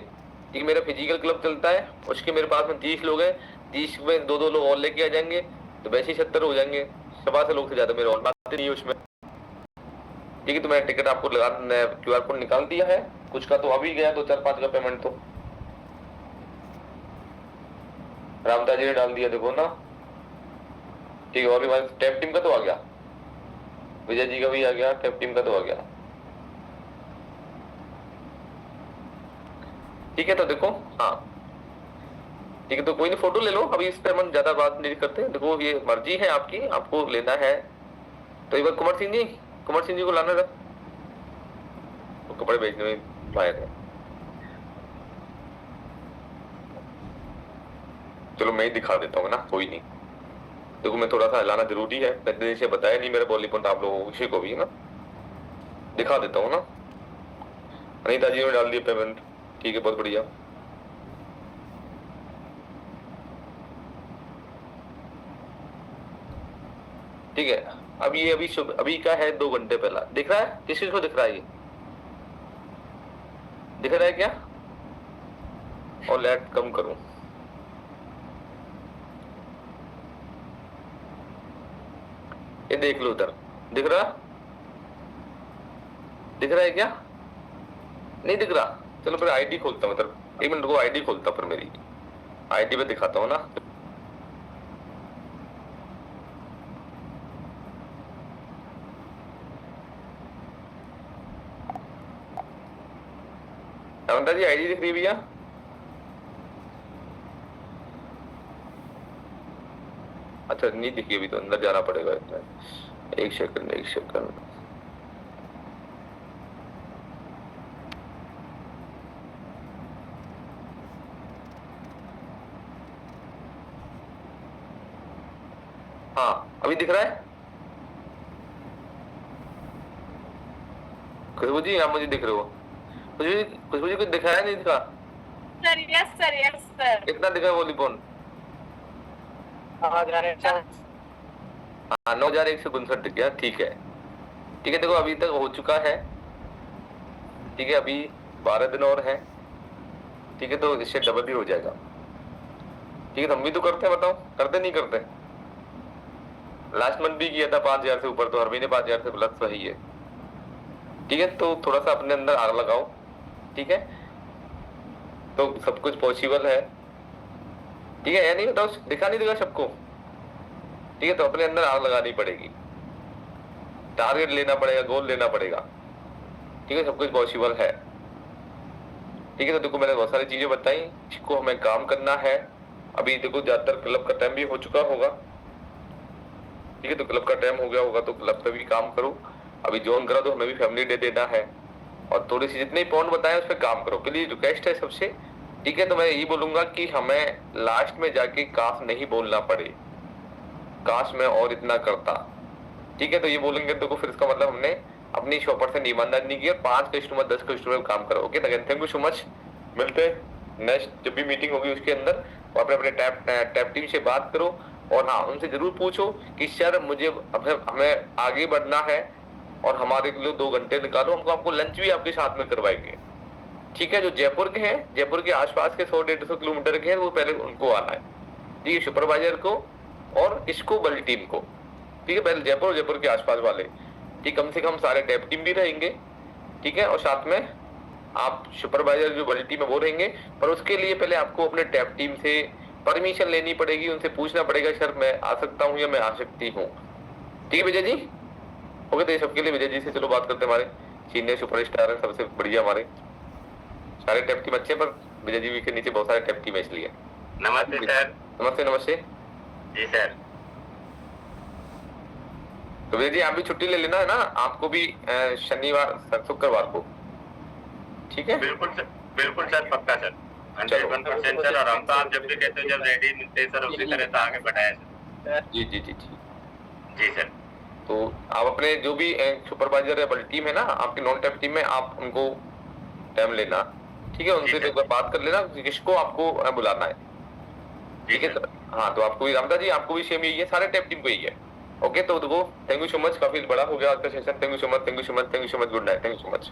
ठीक, मेरा फिजिकल क्लब चलता है, उसके मेरे पास में 30 लोग हैं, 30 में 2-2 लोग और लेके आ जाएंगे, तो वैसे ही 70 हो जाएंगे, 100 लोग से ज्यादा मेरे और बात नहीं है उसमें, ठीक है। तो मैंने टिकट आपको लगा QR कोड निकाल दिया है, कुछ का तो अभी गया 2-4-5 का पेमेंट तो, रामता जी ने डाल दिया, देखो ना। ठीक है, और भी हमारे टैप टीम का तो आ गया, विजय जी का भी आ गया, टैप टीम का तो आ गया। ठीक है, तो देखो, हाँ ठीक है, तो कोई नहीं, फोटो ले लो, अभी इस पे हम ज्यादा बात नहीं करते। देखो ये मर्जी है आपकी, आपको लेना है तो एक बार कुंवर सिंह जी को लाना था, वो कपड़े बेचने में माहिर है। चलो मैं ही दिखा देता हूँ ना, कोई नहीं। देखो मैं थोड़ा सा हिलाना जरूरी है, मैंने इसे बताया नहीं मेरा बॉली पॉइंट आप लोगों को, को भी है ना, दिखा देता हूँ ना। अनिता जी ने डाल दिया पेमेंट, ठीक है, बहुत बढ़िया। ठीक है, अब ये अभी का है 2 घंटे पहला, दिख रहा है? किस चीज को दिख रहा है? ये दिख रहा है क्या? और लाइट कम करूं, ये देख लो उधर, दिख रहा है क्या? नहीं दिख रहा? चलो फिर आईडी खोलता हूँ उधर, 1 मिनट को आईडी खोलता, फिर मेरी आईडी पे दिखाता हूँ ना। अमंता जी आईडी दिख रही है भैया? अच्छा नहीं दिखी अभी, तो अंदर जाना पड़ेगा इतना। 1 सेकंड। हाँ अभी दिख रहा है? खुशबू जी आप मुझे दिख रहे हो? खुशबू जी कुछ दिखाया नहीं दिखा? Sir yes sir. कितना दिखा बोली फोन? 9,159 दिख गया, ठीक है। ठीक है, देखो अभी तक हो चुका है, ठीक है, अभी 12 दिन और है, ठीक है, तो इससे डबल भी हो जाएगा। ठीक है, तो हम भी तो करते हैं, बताओ करते नहीं करते? लास्ट मंथ भी किया था 5,000 से ऊपर, तो हर महीने 5,000 से प्लस सही है। ठीक है, तो थोड़ा सा अपने अंदर आग लगाओ, ठीक है, तो सब कुछ पॉसिबल है। ठीक है, या नहीं बताओ, दिखा नहीं दिखा सबको? ठीक है, तो अपने अंदर आग लगानी पड़ेगी, टारगेट लेना पड़ेगा, गोल लेना पड़ेगा। ठीक है, सब कुछ पॉसिबल है। ठीक है, तो देखो मैंने बहुत सारी चीजें बताई जिसको हमें काम करना है। अभी देखो ज्यादातर क्लब का टाइम भी हो चुका होगा, ठीक है, तो क्लब का टाइम हो गया होगा, तो क्लब पे भी काम करो। अभी ज्वाइन करा तो हमें भी फैमिली डे देना है, और थोड़ी सी जितने पॉइंट बताए उस पर काम करो। प्लीज रिक्वेस्ट है सबसे, ठीक है, तो मैं यही बोलूंगा कि हमें लास्ट में जाके काश नहीं बोलना पड़े, काश मैं और इतना करता। ठीक है, तो ये बोलेंगे तो फिर इसका मतलब हमने अपनी शॉपर से ईमानदारी नहीं किया। 5 कस्टमर 10 कस्टमर काम करो। Okay, thank you so much. मिलते हैं नेक्स्ट जब भी मीटिंग होगी उसके अंदर, और अपने टैप टीम से बात करो, और हाँ उनसे जरूर पूछो कि सर मुझे हमें आगे बढ़ना है और हमारे लिए 2 घंटे निकालो, हमको आपको लंच भी आपके साथ में करवाएंगे। ठीक है, जो जयपुर के हैं, जयपुर के आसपास के 100-150 किलोमीटर के हैं, वो पहले उनको आना है। ठीक है, सुपरवाइजर को और इसको बल टीम को, ठीक है, पहले जयपुर के आसपास वाले, ठीक, कम से कम सारे टैप टीम भी रहेंगे। ठीक है, और साथ में आप सुपरवाइजर जो बड़ी टीम है वो रहेंगे, पर उसके लिए पहले आपको अपने टैप टीम से परमिशन लेनी पड़ेगी, उनसे पूछना पड़ेगा सर मैं आ सकता हूँ या मैं आ सकती हूँ। ठीक है विजय जी, ओके, तो ये सबके लिए विजय जी से चलो बात करते हैं। हमारे सीनियर सुपरस्टार है, सबसे बढ़िया, हमारे सारे टैप टीम अच्छे, पर विजय जी के नीचे बहुत सारे टैप टीम है इसलिए। नमस्ते सर। नमस्ते जी सर। तो विजय जी आप भी छुट्टी ले लेना है ना, आपको भी शनिवार शुक्रवार को, ठीक है? बिल्कुल सर, पक्का सर, 100% सर। और हम तो आप जब भी कहते हो जब रेडी मिलते हैं सर, उसी तरह से आगे बढ़ाए सर। जी सर। तो आप अपने जो भी सुपरवाइजर या बड़ी टीम है ना आपकी नॉन टैप टीम में, आप उनको टाइम लेना, ठीक है, उनसे एक बार बात कर लेना किसको आपको बुलाना है। ठीक है सर, हाँ, तो आपको भी रामदा जी आपको भी सेम यही है, सारे टैप टीम को यही है। ओके, तो देखो थैंक यू सो मच, काफी बड़ा हो गया आज का session. Thank you so much, good night, thank you so much.